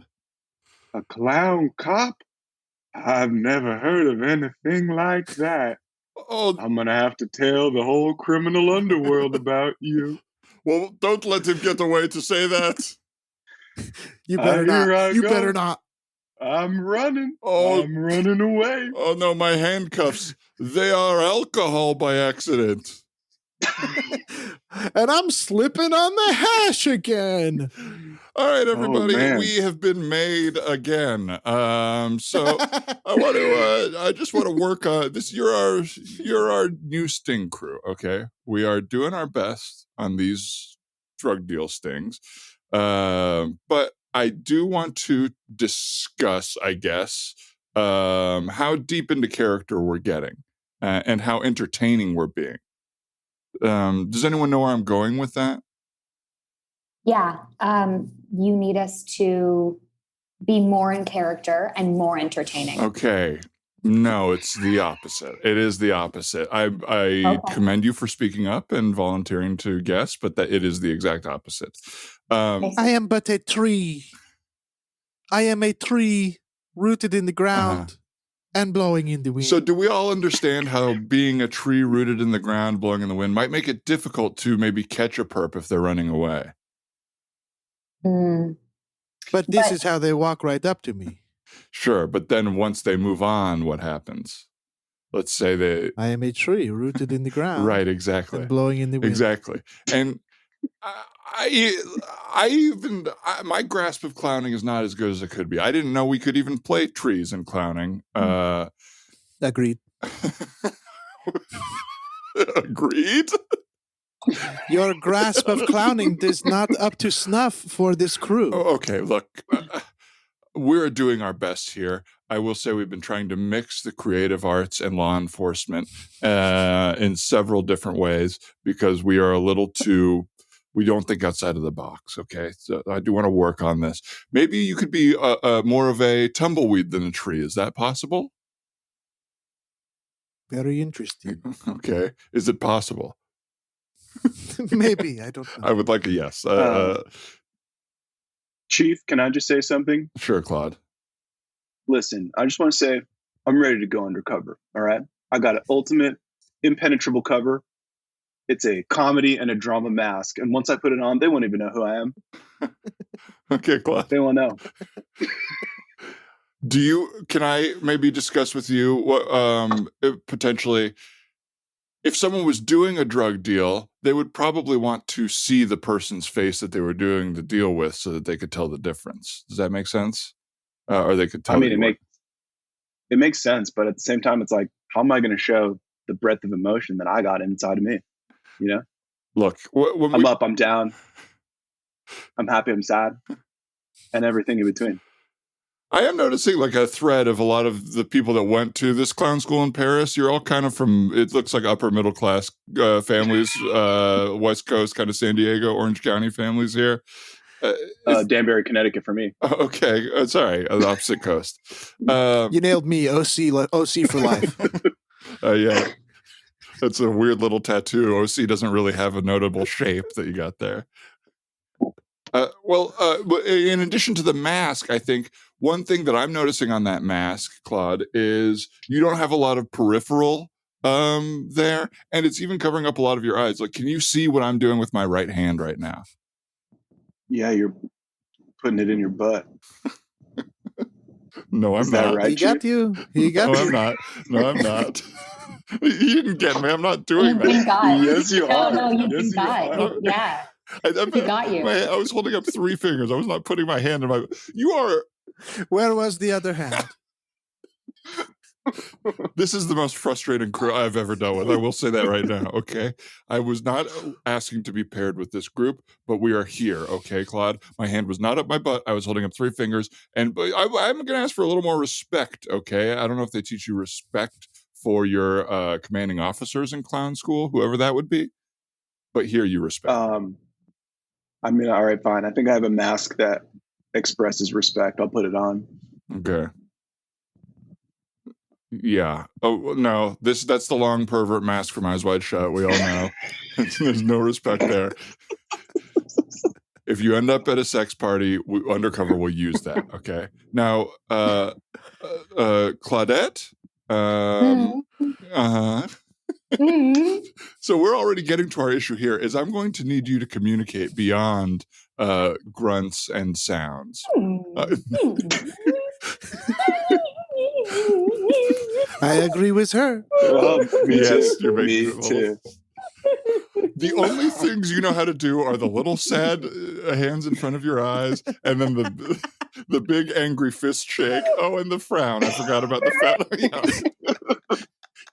A clown cop? I've never heard of anything like that. Oh, I'm going to have to tell the whole criminal underworld about you. Well, don't let him get away to say that. You better not. You better not. I'm running. I'm running away. Oh, no, my handcuffs. They are alcohol by accident. And I'm slipping on the hash again. All right, everybody, we have been made again. So I just want to work on this. You're our new sting crew, okay? We are doing our best on these drug deal stings. But I do want to discuss, I guess, how deep into character we're getting and how entertaining we're being. Does anyone know where I'm going with that? Yeah. You need us to be more in character and more entertaining. Okay. No, it's the opposite. It is the opposite. I commend you for speaking up and volunteering to guess, but that it is the exact opposite. I am but a tree. I am a tree rooted in the ground. and blowing in the wind. So do we all understand how being a tree rooted in the ground, blowing in the wind, might make it difficult to maybe catch a perp if they're running away? But this is how they walk right up to me. Sure, but then once they move on, what happens? Let's say they... I am a tree rooted in the ground. Right, exactly. And blowing in the wind. Exactly. And my grasp of clowning is not as good as it could be. I didn't know we could even play trees in clowning. Agreed. Agreed? Your grasp of clowning is not up to snuff for this crew. Okay, look, we're doing our best here. I will say we've been trying to mix the creative arts and law enforcement in several different ways because we are a little too... We don't think outside of the box, okay? So I do want to work on this. Maybe you could be more of a tumbleweed than a tree. Is that possible? Very interesting. Okay. Is it possible? Maybe. I don't know. I would like a yes. Chief, can I just say something? Sure, Claude. Listen, I just want to say I'm ready to go undercover, all right? I got an ultimate impenetrable cover. It's a comedy and a drama mask. And once I put it on, they won't even know who I am. Okay, Claude. They won't know. Can I maybe discuss with you what potentially, if someone was doing a drug deal, they would probably want to see the person's face that they were doing the deal with so that they could tell the difference. Does that make sense? Or they could tell. I mean, it makes sense, but at the same time, it's like, how am I going to show the breadth of emotion that I got inside of me? You know? Look, I'm up, I'm down, I'm happy, I'm sad, and everything in between. I am noticing like a thread of a lot of the people that went to this clown school in Paris. You're all kind of from, it looks like upper middle class families, West Coast, kind of San Diego, Orange County families here. Danbury, Connecticut for me. Okay, sorry, the opposite coast. You nailed me, OC for life. Yeah. That's a weird little tattoo. OC doesn't really have a notable shape that you got there. In addition to the mask, I think one thing that I'm noticing on that mask, Claude, is you don't have a lot of peripheral there, and it's even covering up a lot of your eyes. Like, can you see what I'm doing with my right hand right now? Yeah, you're putting it in your butt. No, I'm not. Right, he got you. He got you. I'm not. No, I'm not. You didn't get me. I'm not doing that. He got. Yes, you are. No, Yes, you got. Yeah. I got you. I was holding up 3 fingers. I was not putting my hand in my... You are... Where was the other hand? This is the most frustrating crew I've ever dealt with. I will say that right now, okay? I was not asking to be paired with this group, but we are here, okay, Claude? My hand was not up my butt. I was holding up 3 fingers. And I'm going to ask for a little more respect, okay? I don't know if they teach you respect for your commanding officers in clown school, whoever that would be. But here you respect. I mean, all right, fine. I think I have a mask that expresses respect. I'll put it on. Okay. Yeah. Oh, no. That's the long pervert mask from Eyes Wide Shut. We all know. There's no respect there. If you end up at a sex party, Undercover will use that, okay? Now, Claudette? So we're already getting to our issue here, is I'm going to need you to communicate beyond grunts and sounds. I agree with her. Me Yes, too. you're making Me it too. The only things you know how to do are the little sad hands in front of your eyes, and then the big angry fist shake. Oh, and the frown. I forgot about the frown.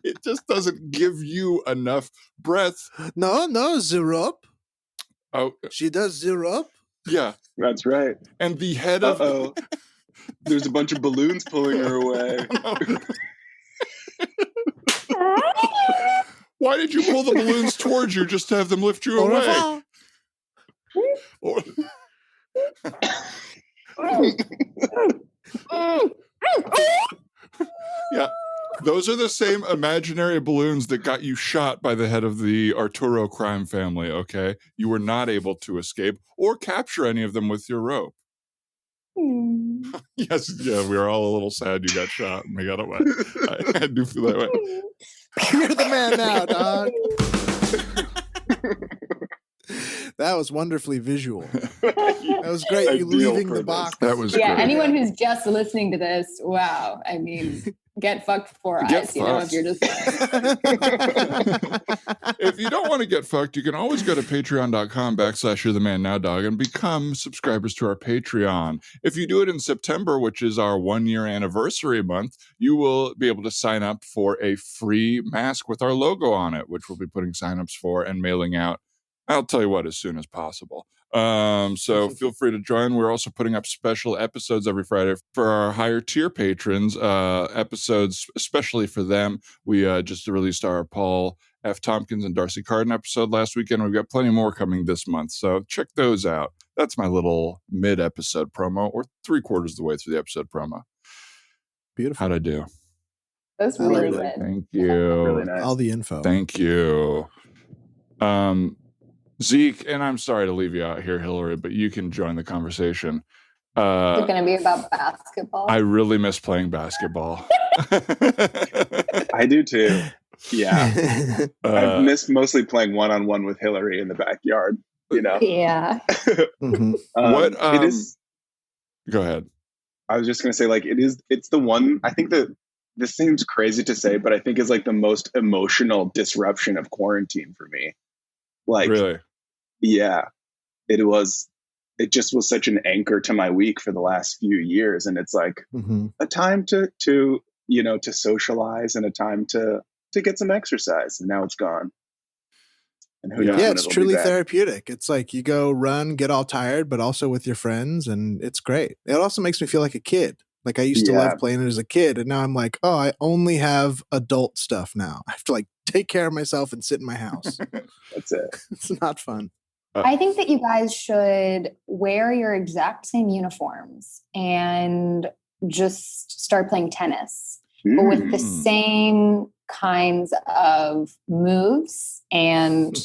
It just doesn't give you enough breath. No, Zerop. Oh, She does Zerop. yeah. That's right. And the head of... Uh-oh. There's a bunch of balloons pulling her away. Why did you pull the balloons towards you just to have them lift you away? Yeah, those are the same imaginary balloons that got you shot by the head of the Arturo crime family, okay? You were not able to escape or capture any of them with your rope. Yes, yeah, we were all a little sad you got shot and we got away. I do feel that way. You're the man now, dog. That was wonderfully visual. That was great. You leaving the box. That was yeah. great. Anyone who's just listening to this, wow. I mean, get fucked for Get us. You know, if you're just. If you don't want to get fucked, you can always go to patreon.com/you're the man now, dog, and become subscribers to our Patreon. If you do it in September, which is our 1-year anniversary month, you will be able to sign up for a free mask with our logo on it, which we'll be putting signups for and mailing out. I'll tell you what, as soon as possible. So feel free to join. We're also putting up special episodes every Friday for our higher tier patrons, episodes especially for them. We just released our Paul F. Tompkins and Darcy Carden episode last weekend. We've got plenty more coming this month, so check those out. That's my little mid-episode promo, or 3/4 of the way through the episode promo. Beautiful. How'd I do? That's really Really. good. Thank you. Really nice. All the info. Thank you. Zeke, and I'm sorry to leave you out here, Hillary, but you can join the conversation. Is it going to be about basketball? I really miss playing basketball. I do too. Yeah. I've missed mostly playing one-on-one with Hillary in the backyard, you know? Yeah. Mhm. It is. Go ahead. I was just going to say, like, it's the one, I think that this seems crazy to say, but I think is like the most emotional disruption of quarantine for me. Like, Really? yeah, it just was such an anchor to my week for the last few years. And it's like Mhm. a time to socialize and a time to get some exercise. And now it's gone. And who knows Yeah, when it's it'll be truly back. therapeutic. It's like you go run, get all tired, but also with your friends, and it's great. It also makes me feel like a kid. Like I used to Yeah. love playing it as a kid, and now I'm like, oh, I only have adult stuff now. I have to like take care of myself and sit in my house. That's it. It's not fun. I think that you guys should wear your exact same uniforms and just start playing tennis, but with the same kinds of moves and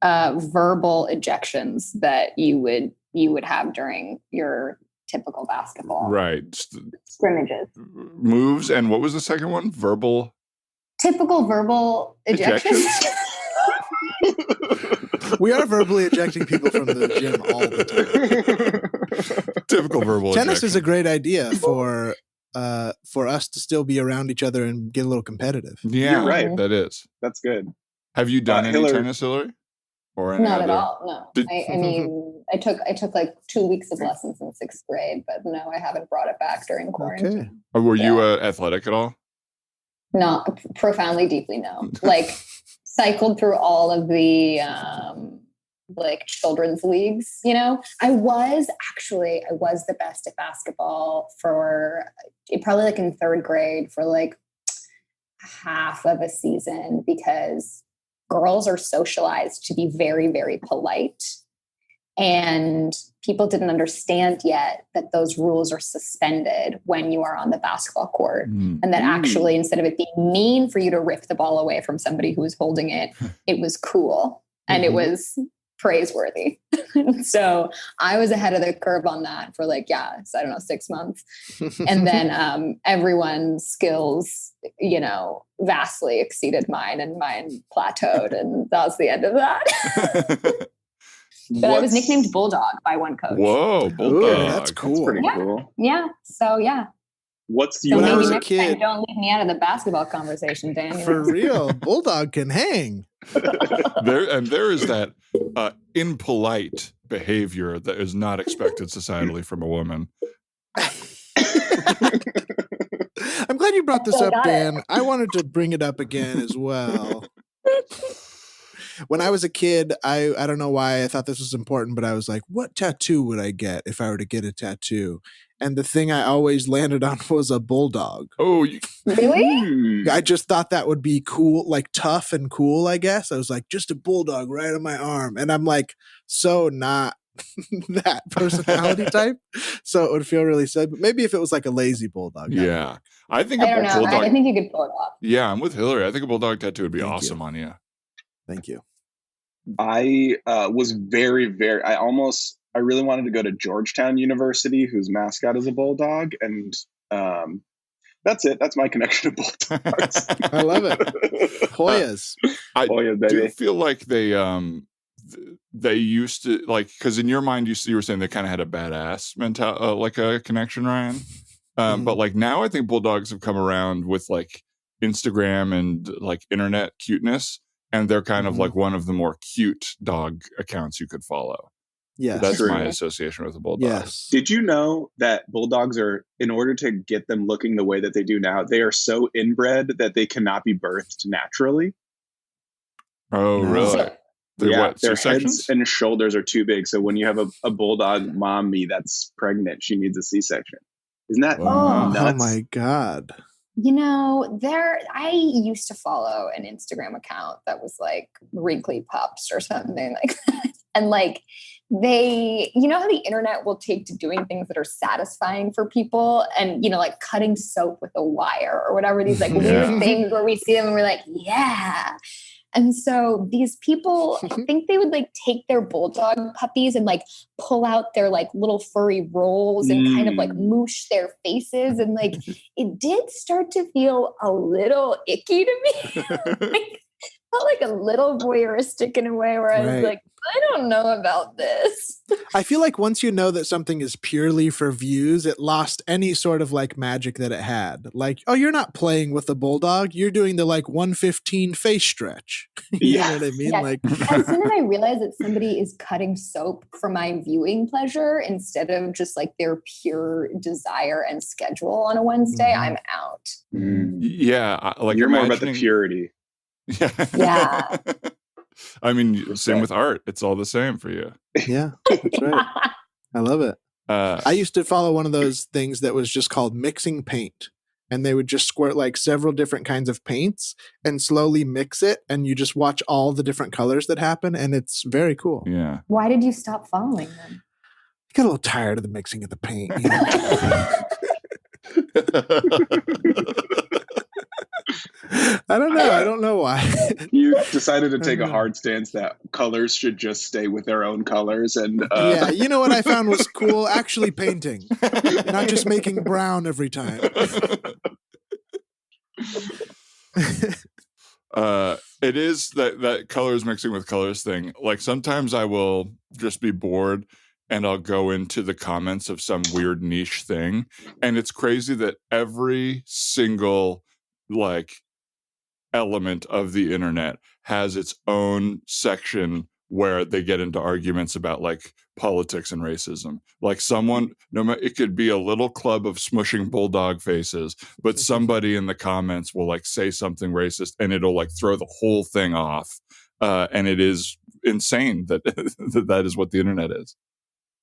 verbal ejections that you would have during your typical basketball Right. scrimmages. Moves, and what was the second one? Verbal Typical verbal ejections. We are verbally ejecting people from the gym all the time. Typical verbal Tennis is a ejection. great idea for us to still be around each other and get a little competitive. Yeah, You're right. that is. That's good. Have you done any Hillary- tennis, Hillary? Or any Not other? at all. No. Did- I mean, I took like 2 weeks of lessons in 6th grade, but no, I haven't brought it back during quarantine. Okay. Or were you athletic at all? Not profoundly, deeply, no. Like cycled through all of the like children's leagues, you know. I was the best at basketball for probably like in 3rd grade for like half of a season, because girls are socialized to be very, very polite. And people didn't understand yet that those rules are suspended when you are on the basketball court. And that actually, instead of it being mean for you to rip the ball away from somebody who was holding it, it was cool and it was praiseworthy. So I was ahead of the curve on that for like, I don't know, 6 months. And then everyone's skills, you know, vastly exceeded mine, and mine plateaued. And that was the end of that. But I was nicknamed Bulldog by one coach. Whoa, Ooh, bulldog. that's cool. Pretty Yeah. cool. Yeah. So yeah. What's So When I maybe was a next time, kid- don't leave me out of the basketball conversation, Dan. you For know? real, Bulldog can hang. There is that impolite behavior that is not expected societally from a woman. I'm glad you brought this I up, got it. Dan. I wanted to bring it up again as well. When I was a kid, I don't know why I thought this was important, but I was like, what tattoo would I get if I were to get a tattoo? And the thing I always landed on was a bulldog. Oh, Really? I just thought that would be cool, like tough and cool, I guess. I was like, just a bulldog right on my arm. And I'm like, so not that personality type. So it would feel really sad. But maybe if it was like a lazy bulldog. that would yeah. work. I think I a don't know. bulldog. I think you could pull it off. Yeah, I'm with Hillary. I think a bulldog tattoo would be Thank you. awesome on you. Thank you. I was very, very, I almost I really wanted to go to Georgetown University, whose mascot is a bulldog, and that's it. That's my connection to bulldogs. I love it. Hoyas. I Hoyas, baby. do feel like they used to, like, because in your mind you were saying they kind of had a badass mental, like a connection, Ryan. But like now I think bulldogs have come around with like Instagram and like internet cuteness, and they're kind of like one of the more cute dog accounts you could follow. Yes. That's True. my association with a bulldog. Yes. Did you know that bulldogs are, in order to get them looking the way that they do now, they are so inbred that they cannot be birthed naturally? Oh, No. really? They're Yeah, what, their C-sections? heads and shoulders are too big. So when you have a bulldog mommy that's pregnant, she needs a C-section. Isn't that Wow. nuts? Oh my God. You know, I used to follow an Instagram account that was like Wrinkly Pups or something like that. And like you know how the internet will take to doing things that are satisfying for people, and, you know, like cutting soap with a wire or whatever, these like weird things where we see them and we're like, yeah. And so these people, I think they would like take their bulldog puppies and like pull out their like little furry rolls and kind of like moosh their faces. And like, it did start to feel a little icky to me. Like, felt like a little voyeuristic in a way where I was like, I don't know about this. I feel like once you know that something is purely for views, it lost any sort of like magic that it had. Like, oh, you're not playing with the bulldog. You're doing the like 115 face stretch. You know what I mean? Yeah. Like, as soon as I realize that somebody is cutting soap for my viewing pleasure instead of just like their pure desire and schedule on a Wednesday, I'm out. Yeah. Like you're more about the purity. Yeah. I mean, same with art. It's all the same for you. yeah, that's right. I love it. I used to follow one of those things that was just called mixing paint. And they would just squirt like several different kinds of paints and slowly mix it. And you just watch all the different colors that happen. And it's very cool. Yeah. Why did you stop following them? I got a little tired of the mixing of the paint. I don't know. I don't know why. You decided to take a hard stance that colors should just stay with their own colors. And yeah, you know what I found was cool? Actually painting, not just making brown every time. It is that colors mixing with colors thing. Like sometimes I will just be bored and I'll go into the comments of some weird niche thing. And it's crazy that every single like element of the internet has its own section where they get into arguments about like politics and racism. Like someone, no matter, it could be a little club of smushing bulldog faces, but somebody in the comments will like say something racist and it'll like throw the whole thing off. And it is insane that that is what the internet is.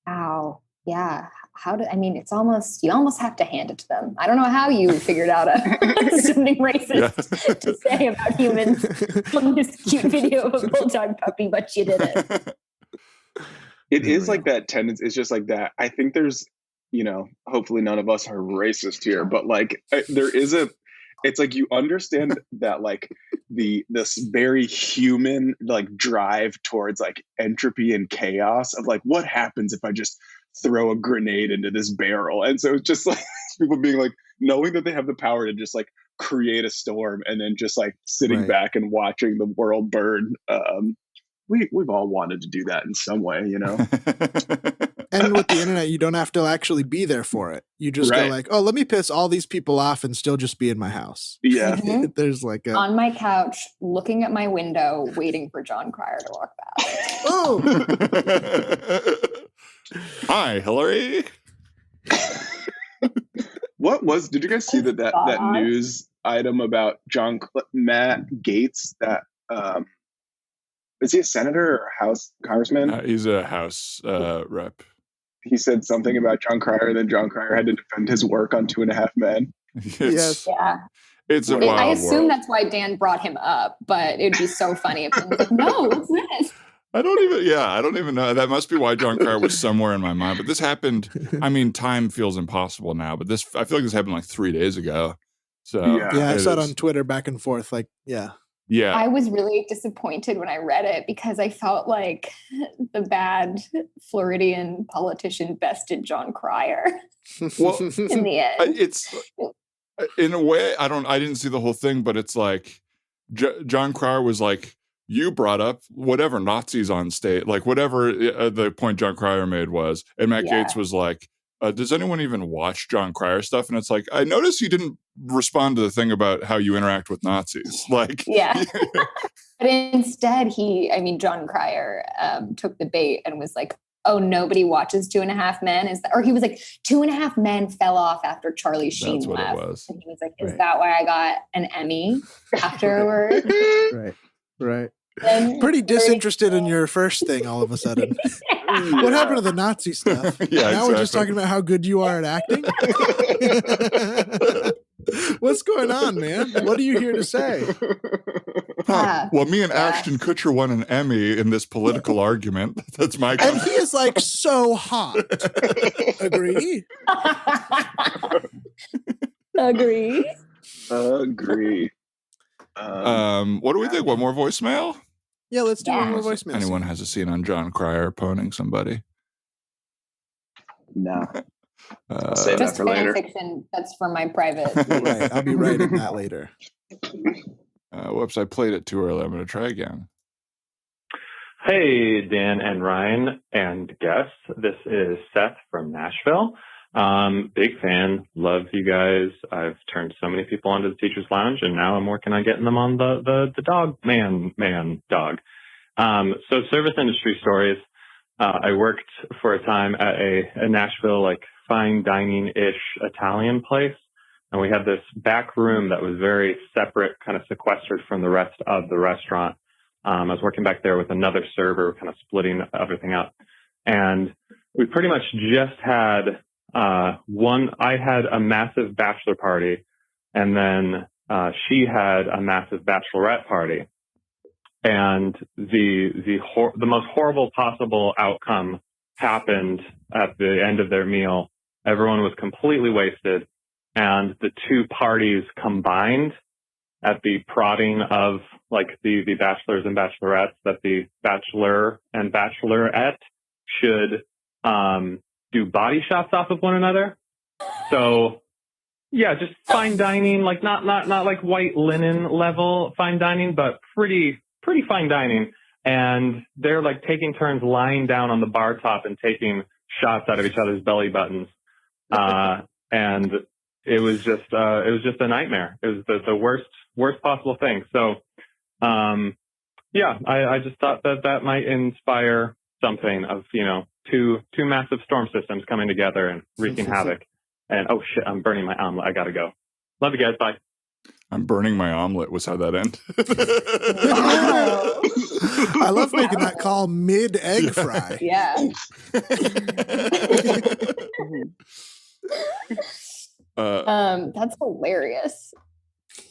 Wow. Yeah. It's almost, you almost have to hand it to them. I don't know how you figured out something racist to say about humans on this cute video of a bulldog puppy, but you did it. It is like that tendency. It's just like that. I think there's, hopefully none of us are racist here, but like there is it's like you understand that like this very human like drive towards like entropy and chaos of like what happens if I just throw a grenade into this barrel. And so it's just like people being like knowing that they have the power to just like create a storm and then just like sitting back and watching the world burn. We've all wanted to do that in some way, And with the internet, you don't have to actually be there for it. You just go like, oh, let me piss all these people off and still just be in my house. Yeah. Mm-hmm. There's like on my couch, looking at my window, waiting for John Cryer to walk past. Oh. Hi, Hillary. Did you guys see that news item about Matt Gaetz that, is he a senator or a House congressman? He's a House rep. He said something about John Cryer, then John Cryer had to defend his work on 2.5 Men. Yes. Yeah. It's a wild I assume world. that's why Dan brought him up, but it'd be so funny if he was like, no, what's this? I don't even know. That must be why John Cryer was somewhere in my mind. But this happened, I mean, time feels impossible now, but I feel like this happened like 3 days ago. So yeah, I saw it on Twitter back and forth. Like, yeah. Yeah. I was really disappointed when I read it because I felt like the bad Floridian politician bested John Cryer Well, in the end. It's in a way, I didn't see the whole thing, but it's like John Cryer was like, you brought up whatever Nazis on stage, like whatever the point John Cryer made was. And Matt Gaetz was like, does anyone even watch John Cryer stuff? And it's like, I noticed you didn't respond to the thing about how you interact with Nazis. Like, yeah. But instead, John Cryer took the bait and was like, oh, nobody watches 2.5 Men? Or he was like, 2.5 Men fell off after Charlie Sheen left. It was. And he was like, is that why I got an Emmy afterwards? Right. Pretty disinterested in your first thing all of a sudden. What happened to the Nazi stuff? Now we're just talking about how good you are at acting? What's going on, man? What are you here to say? Well, me and Ashton Kutcher won an Emmy in this political argument. That's my And he is like so hot. Agree? Agree. What do we think? One more voicemail? Yeah, let's do one more voicemail. Anyone has a scene on John Cryer poning somebody? No. I'll save that for later. Fiction, that's for my private. Right, I'll be writing that later. Whoops, I played it too early. I'm going to try again. Hey, Dan and Ryan and guests. This is Seth from Nashville. Big fan. Love you guys. I've turned so many people onto the Teacher's Lounge, and now I'm working on getting them on the dog man dog. So service industry stories. I worked for a time at a Nashville, like, fine dining-ish Italian place. And we had this back room that was very separate, kind of sequestered from the rest of the restaurant. I was working back there with another server, kind of splitting everything up. And we pretty much just had I had a massive bachelor party, and then she had a massive bachelorette party. And the most horrible possible outcome happened at the end of their meal. Everyone was completely wasted, and the two parties combined at the prodding of, like, the bachelors and bachelorettes that the bachelor and bachelorette should do body shots off of one another. So yeah, just fine dining, like not like white linen level fine dining, but pretty fine dining. And they're like taking turns lying down on the bar top and taking shots out of each other's belly buttons. And it was just a nightmare. It was the worst possible thing. So, yeah, I just thought that might inspire something of, two massive storm systems coming together and wreaking havoc. And oh shit, I'm burning my omelet. I gotta go. Love you guys. Bye. I'm burning my omelet was how that ended. I love making that call mid egg fry. Yeah. That's hilarious.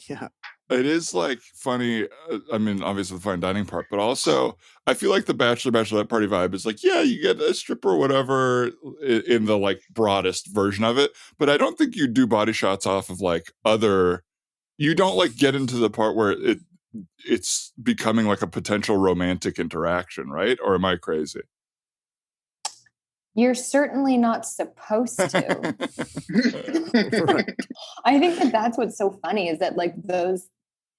Yeah. It is, like, funny. I mean, obviously the fine dining part, but also I feel like the bachelorette party vibe is like, yeah, you get a stripper or whatever in the, like, broadest version of it. But I don't think you do body shots off of, like, you don't, like, get into the part where it's becoming like a potential romantic interaction, right? Or am I crazy? You're certainly not supposed to. I think that's what's so funny is that, like, those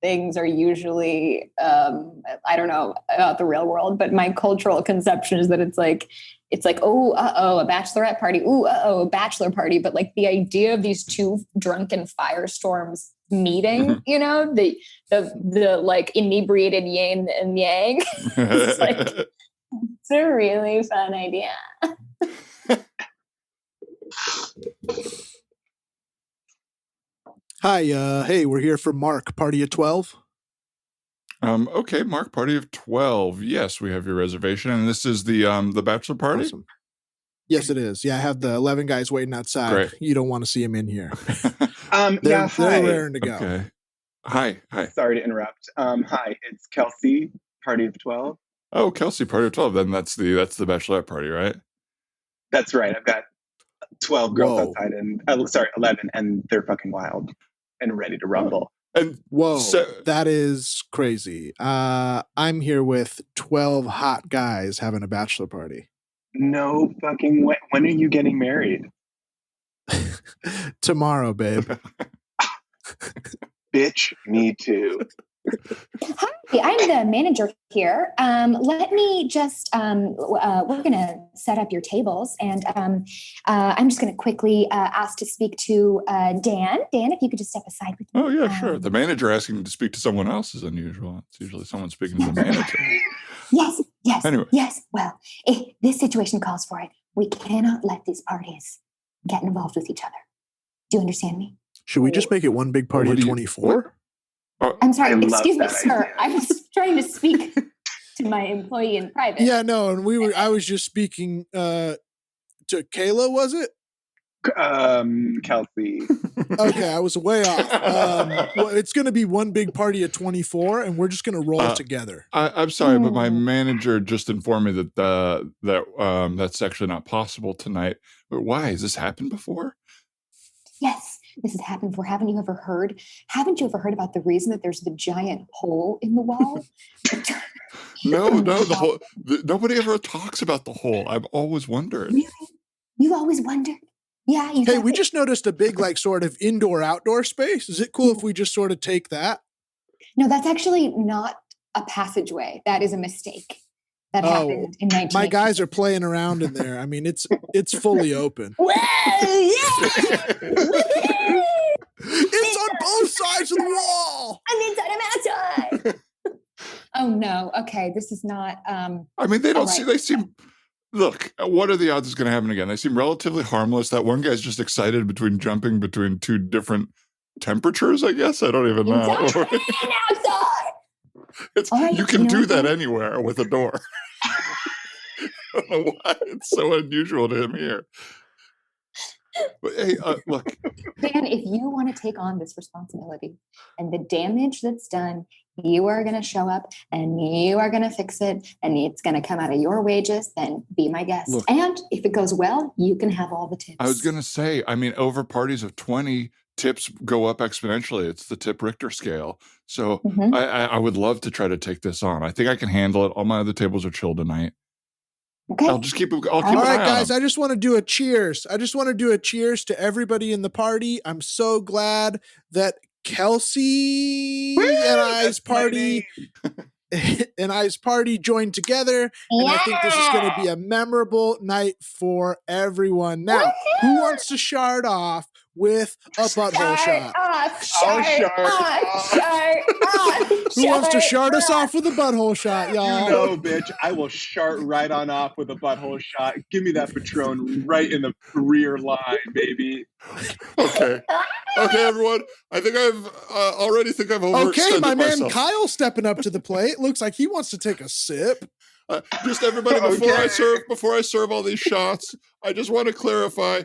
things are usually, I don't know about the real world, but my cultural conception is that it's like, oh, a bachelorette party. Ooh, a bachelor party. But, like, the idea of these two drunken firestorms meeting, the like inebriated yin and yang. It's like, it's a really fun idea. Hi, hey, we're here for Mark, party of 12. Okay, Mark, party of 12. Yes, we have your reservation, and this is the bachelor party. Awesome. Yes, it is. Yeah, I have the 11 guys waiting outside. Great. You don't want to see them in here. Hi. They're raring to go. Okay. Hi. Sorry to interrupt. Hi, it's Kelsey, party of 12. Oh, Kelsey, party of 12. Then that's the bachelorette party, right? That's right. I've got 12 girls outside, and 11, and they're fucking wild and ready to rumble. And Whoa, so, that is crazy. I'm here with 12 hot guys having a bachelor party. No fucking way. When are you getting married? Tomorrow, babe. Bitch, me too. Hi, I'm the manager here. Let me just, we're going to set up your tables. And I'm just going to quickly ask to speak to Dan. Dan, if you could just step aside with me. oh, yeah, sure. The manager asking to speak to someone else is unusual. It's usually someone speaking to the manager. Yes. Anyway. Yes. Well, if this situation calls for it, we cannot let these parties get involved with each other. Do you understand me? Should we just make it one big party of 24? I'm sorry. I love Excuse me, that sir. idea. I was trying to speak to my employee in private. Yeah, no, and I was just speaking to Kayla, was it? Kelsey. Okay, I was way off. Well, it's going to be one big party of 24, and we're just going to roll together. I'm sorry, but my manager just informed me that that's actually not possible tonight. But why? Has this happened before? Yes, this has happened before. Haven't you ever heard? Haven't you ever heard about the reason that there's the giant hole in the wall? No, nobody ever talks about the hole. I've always wondered. Really? You've always wondered? Yeah. Hey, we just noticed a big, like, sort of indoor-outdoor space. Is it cool if we just sort of take that? No, that's actually not a passageway. That is a mistake. That happened in 1980. My guys are playing around in there. I mean, it's fully open. Whoa, yeah! It's on both sides of the wall. I'm inside, I'm outside. Oh no. Okay, this is not I mean, they don't right. they seem look, what are the odds it's going to happen again? They seem relatively harmless. That one guy's just excited jumping between two different temperatures, I guess. I don't even know. inside and outside. All right, you can you know do that what? anywhere with a door. I don't know why it's so unusual to him here. But hey, look. Dan, if you want to take on this responsibility and the damage that's done, you are going to show up and you are going to fix it and it's going to come out of your wages, then be my guest. Look, and if it goes well, you can have all the tips. I was going to say, I mean, over parties of 20, tips go up exponentially. It's the tip Richter scale. So I would love to try to take this on. I think I can handle it. All my other tables are chill tonight. Okay. I'll keep All right, guys, I just want to do a cheers. I just want to do a cheers to everybody in the party. I'm so glad that Kelsey and I's party joined together. And I think this is going to be a memorable night for everyone. Now, who wants to shard off with a butthole shot? Who wants to shard us off with a butthole shot, y'all? You know, bitch, I will shart right on off with a butthole shot. Give me that Patron right in the rear line, baby. Okay, everyone. I think I've overextended Okay, my man myself. Kyle stepping up to the plate. Looks like he wants to take a sip. Just everybody, before I serve all these shots, I just want to clarify.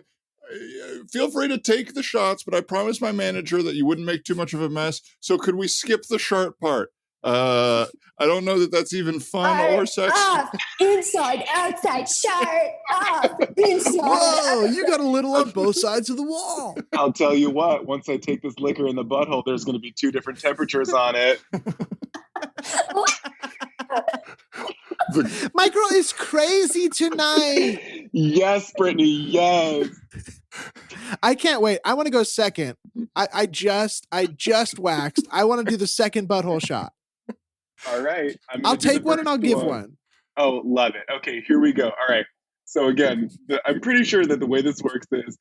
Feel free to take the shots, but I promised my manager that you wouldn't make too much of a mess. So could we skip the shart part? I don't know that that's even fun or sexy. Off, inside, outside, shart off, inside. Whoa, you got a little on both sides of the wall. I'll tell you what, once I take this liquor in the butthole, there's going to be 2 different temperatures on it. My girl is crazy tonight. Yes, Brittany, yes. I can't wait. I want to go second. I just waxed. I want to do the second butthole shot. All right. I'll take one and I'll give one. Oh, love it. Okay, here we go. All right. So again, I'm pretty sure that the way this works is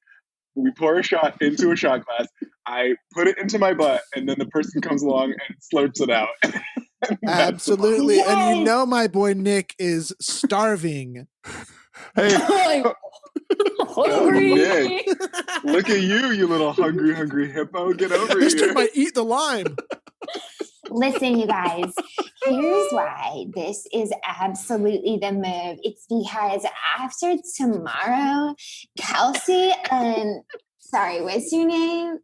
we pour a shot into a shot glass. I put it into my butt, and then the person comes along and slurps it out. Absolutely. And you know my boy Nick is starving. Hey. Hungry. Nick, look at you little hungry hippo. Get over This here. dude might eat the lime. Listen, you guys, here's why this is absolutely the move. It's because after tomorrow, Kelsey and, sorry, what's your name?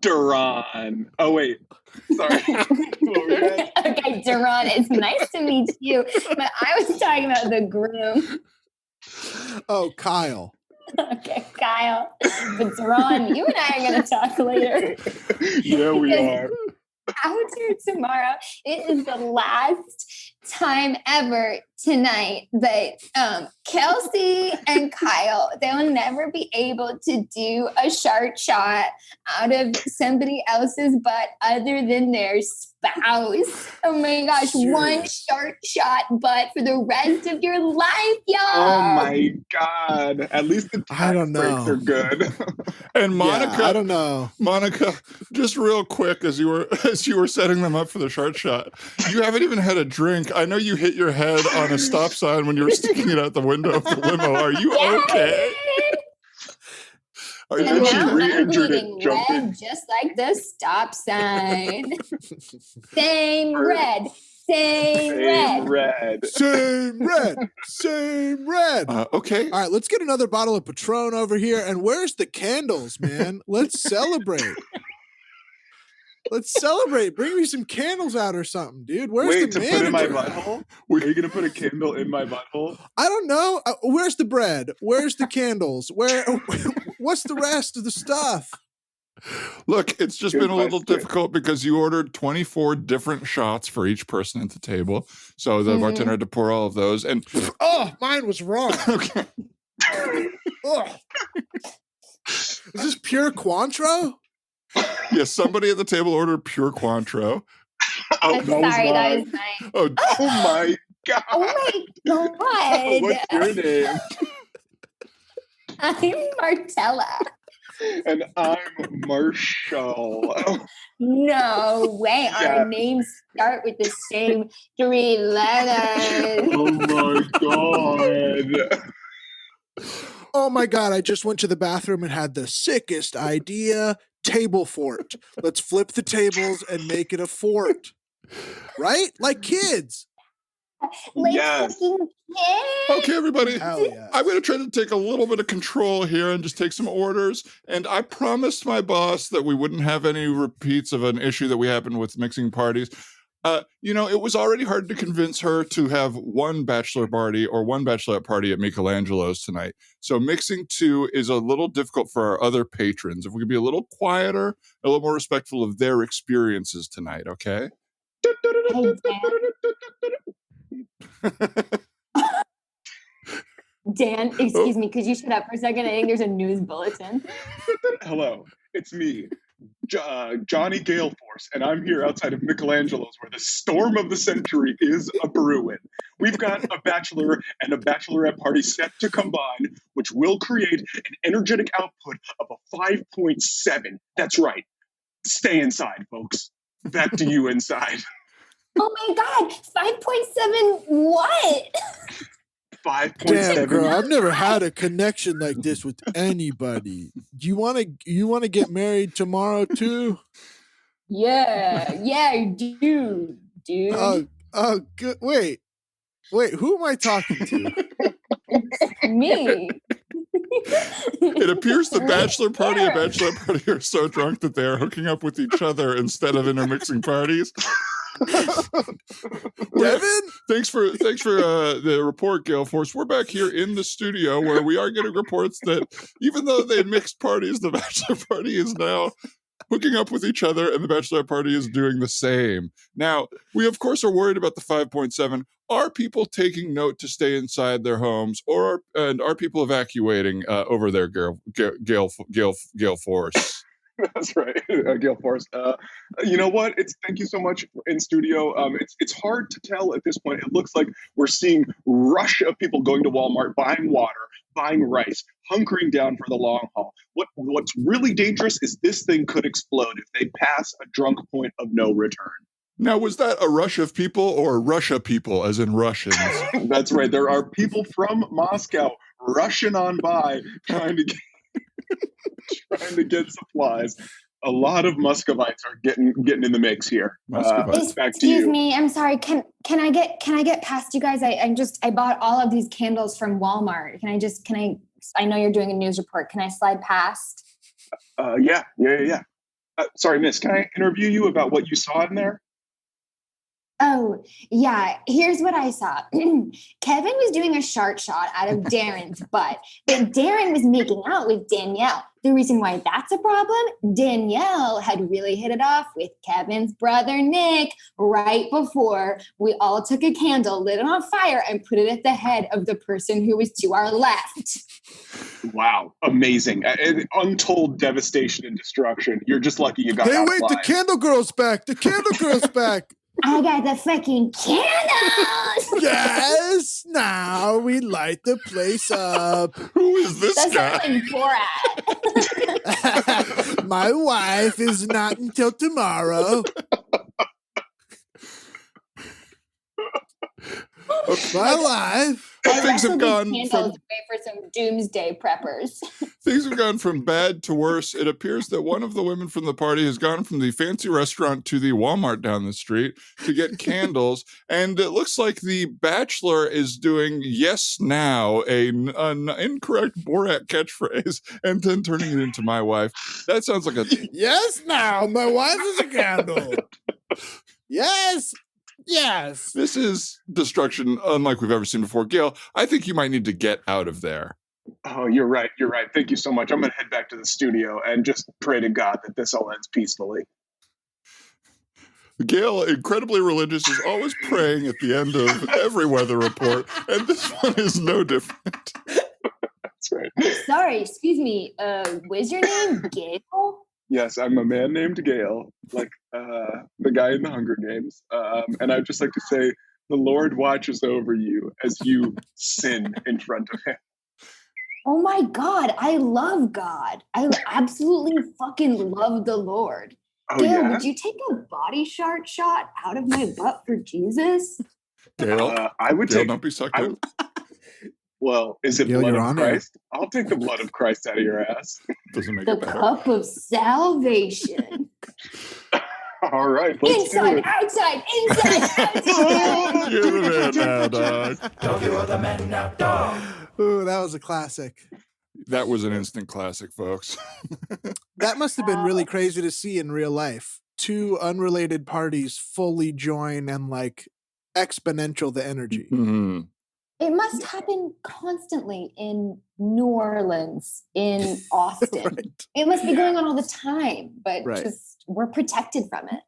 Duran. Oh, wait. Sorry. Okay, Duran, it's nice to meet you. But I was talking about the groom. Oh, Kyle. Okay, Kyle. But Duran, you and I are going to talk later. Yeah, we are. after tomorrow. It is the last time ever tonight that Kelsey and Kyle, they'll never be able to do a shark shot out of somebody else's butt other than their spouse. Oh my gosh, one shark shot butt for the rest of your life, y'all. Oh my God. At least the I don't breaks know. are good. And Monica, I don't know. Monica, just real quick as you were setting them up for the shark shot, you haven't even had a drink. I know you hit your head on a stop sign when you were sticking it out the window of the limo. Are you okay? Are you And okay? now I'm re-injured it, bleeding jumping. red, just like the stop sign. Same red. Same red. red. Same red. Same red. Okay. All right, let's get another bottle of Patron over here. And where's the candles, man? Let's celebrate. Let's celebrate. Bring me some candles out or something, dude. Where's Wait, the to manager? put in my butthole? Are you going to put a candle in my butthole? I don't know. Where's the bread? Where's the candles? What's the rest of the stuff? Look, it's just Good been a little question. difficult because you ordered 24 different shots for each person at the table. So the bartender had to pour all of those. And Oh, mine was wrong. okay. Ugh. Is this pure Cointreau? Yes, somebody at the table ordered pure Cointreau. Oh, Sorry, that mine. was mine. Oh, Oh my God. Oh my God. What's your name? I'm Martella. And I'm Marshall. No way. Yeah. Our names start with the same 3 letters. Oh my God. Oh my God, I just went to the bathroom and had the sickest idea. Table fort. Let's flip the tables and make it a fort. Right? Like kids. Like Yes. fucking kids. okay, everybody. Hell yeah. I'm going to try to take a little bit of control here and just take some orders. And I promised my boss that we wouldn't have any repeats of an issue that we happened with mixing parties. It was already hard to convince her to have one bachelor party or one bachelorette party at Michelangelo's tonight. So mixing 2 is a little difficult for our other patrons. If we could be a little quieter, a little more respectful of their experiences tonight, okay? Hey, Dan, excuse me, could you shut up for a second? I think there's a news bulletin. Hello, it's me, Johnny Galeforce, and I'm here outside of Michelangelo's where the storm of the century is a brewing. We've got a bachelor and a bachelorette party set to combine, which will create an energetic output of a 5.7. That's right. Stay inside, folks. Back to you inside. Oh my God, 5.7 what? 5.7. Damn, girl, I've never had a connection like this with anybody. Do you want to get married tomorrow too? Yeah, dude. Oh, good. Wait, who am I talking to? Me. It appears the bachelor party and bachelorette party are so drunk that they are hooking up with each other instead of intermixing parties. Devin? Thanks for the report, Gale Force. We're back here in the studio where we are getting reports that even though they mixed parties, the bachelor party is now hooking up with each other and the bachelorette party is doing the same. Now, we of course are worried about the 5.7. Are people taking note to stay inside their homes, or are people evacuating over there, Gale Force? That's right, Gale Force. You know what? Thank you so much in studio. It's hard to tell at this point. It looks like we're seeing rush of people going to Walmart, buying water, buying rice, hunkering down for the long haul. What's really dangerous is this thing could explode if they pass a drunk point of no return. Now, was that a rush of people or Russia people, as in Russians? That's right. There are people from Moscow rushing on by trying to get supplies. A lot of Muscovites are getting in the mix here. Back to Excuse you. me, I'm sorry. Can I get past you guys? I bought all of these candles from Walmart. I know you're doing a news report. Can I slide past? Yeah. Sorry, miss, can I interview you about what you saw in there? Oh, yeah. Here's what I saw. Kevin was doing a shark shot out of Darren's butt, but Darren was making out with Danielle. The reason why that's a problem, Danielle had really hit it off with Kevin's brother, Nick, right before we all took a candle, lit it on fire, and put it at the head of the person who was to our left. Wow, amazing. Untold devastation and destruction. You're just lucky you got Hey, out wait, the alive. candle girl's back. The candle girl's back. I got the fucking candles. Yes, now we light the place up. Who is this That guy? sounds like Borat. My wife is not until tomorrow. My life. Things have gone Candles from away for some doomsday preppers. things have gone from bad to worse. It appears that one of the women from the party has gone from the fancy restaurant to the Walmart down the street to get candles, and it looks like the Bachelor is doing "Yes Now," an incorrect Borat catchphrase, and then turning it into "My wife." That sounds like a Yes, now my wife is a candle. Yes. Yes. This is destruction unlike we've ever seen before. Gail, I think you might need to get out of there. Oh, you're right. You're right. Thank you so much. I'm going to head back to the studio and just pray to God that this all ends peacefully. Gail, incredibly religious, is always praying at the end of every weather report, and this one is no different. That's right. Sorry, excuse me. What's your name? Gail? Yes, I'm a man named Gale, like the guy in the Hunger Games. And I'd just like to say, the Lord watches over you as you sin in front of him. Oh my God, I love God. I absolutely fucking love the Lord. Oh, Gail, yeah? would you take a body shot out of my butt for Jesus? Gail, I would Gail, take... don't be sucked in. Well, is it Gail, blood you're of on there. Christ? I'll take the blood of Christ out of your ass. Doesn't make The it better. cup of salvation. All right, let's do Inside, it. outside, inside, outside. You're the man now, dog. Dog, you are the man now, dog. Ooh, that was a classic. That was an instant classic, folks. That must have been really crazy to see in real life. Two unrelated parties fully join and like exponential the energy. Hmm. It must happen constantly in New Orleans, in Austin. Right. It must be going on all the time, but Right. just we're protected from it.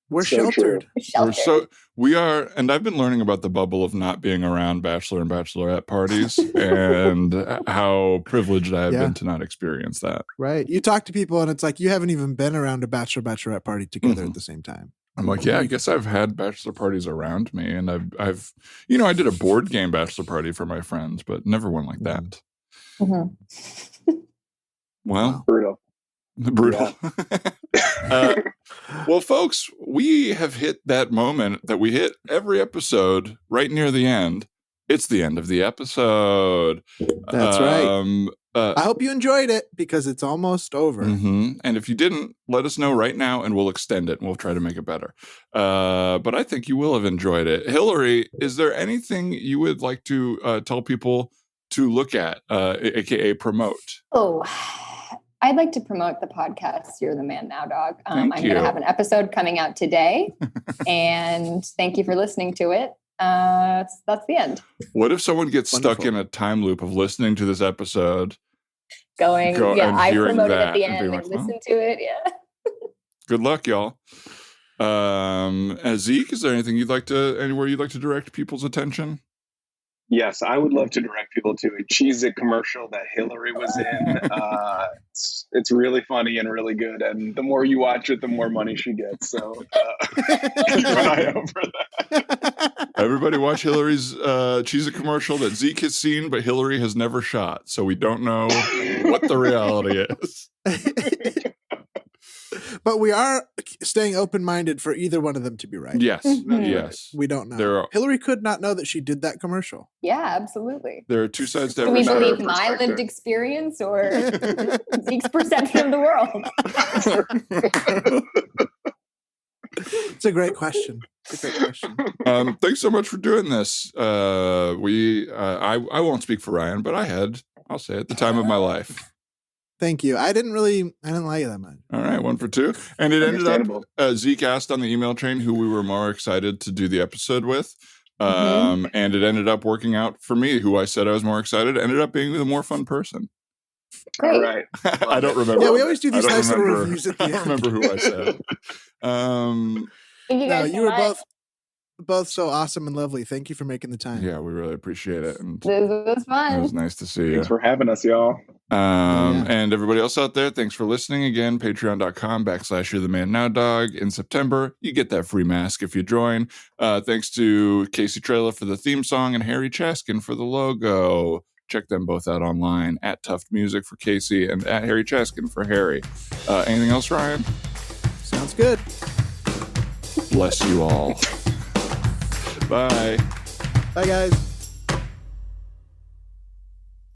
We're So sheltered. We're sheltered. We are, and I've been learning about the bubble of not being around bachelor and bachelorette parties and how privileged I have Yeah. been to not experience that. Right. You talk to people and it's like you haven't even been around a bachelorette party together at the same time. I'm like, yeah, I guess I've had bachelor parties around me, and I've, I did a board game bachelor party for my friends, but never one like that. Mhm. Well, Brutal. brutal. Well, folks, we have hit that moment that we hit every episode right near the end. It's the end of the episode. That's right. I hope you enjoyed it because it's almost over. And if you didn't, let us know right now and we'll extend it and we'll try to make it better. But I think you will have enjoyed it. Hillary, is there anything you would like to tell people to look at, aka promote? Oh, I'd like to promote the podcast, You're the Man Now, Dog. I'm Thank going to you. have an episode coming out today, and thank you for listening to it. That's the end. What if someone gets stuck Wonderful. in a time loop of listening to this episode? Going, Go- yeah, and I hearing promoted that at the and end being and like, "Oh." listened to it. Yeah. Good luck, y'all. Zeke, is there anything anywhere you'd like to direct people's attention? Yes, I would love to direct people to a Cheez-It commercial that Hillary was in. It's really funny and really good, and the more you watch it, the more money she gets. So keep an eye out for that. Everybody watch Hillary's Cheez-It commercial that Zeke has seen, but Hillary has never shot, so we don't know what the reality is. But we are staying open-minded for either one of them to be right. Yes, Mhm. yes. We don't know. There are- Hillary could not know that she did that commercial. Yeah, absolutely. There are two sides to Do every we matter. believe my lived experience or Zeke's perception of the world? It's a great question. It's a great question. Thanks so much for doing this. I won't speak for Ryan, but I'll say it, the time of my life. Thank you. I didn't like it that much. All right, 1 for 2. And it ended Understandable. up, Zeke asked on the email train who we were more excited to do the episode with. Mhm. And it ended up working out for me, who I said I was more excited, ended up being the more fun person. Great. All right. I don't remember. Yeah, we always do these I don't nice little remember- reviews at the I don't end. remember who I said. Thank you No, guys you so were much. both so awesome and lovely. Thank you for making the time. Yeah, we really appreciate it. And This was it was fun. nice to see you. Thanks for having us, y'all. Yeah. And everybody else out there, thanks for listening again. Patreon.com/You're the Man Now Dog. In September, you get that free mask if you join. Thanks to Casey Trela for the theme song and Harry Chaskin for the logo. Check them both out online at Tuft Music for Casey and at Harry Chaskin for Harry. Anything else, Ryan? Sounds good. Bless you all. Bye. Bye, guys.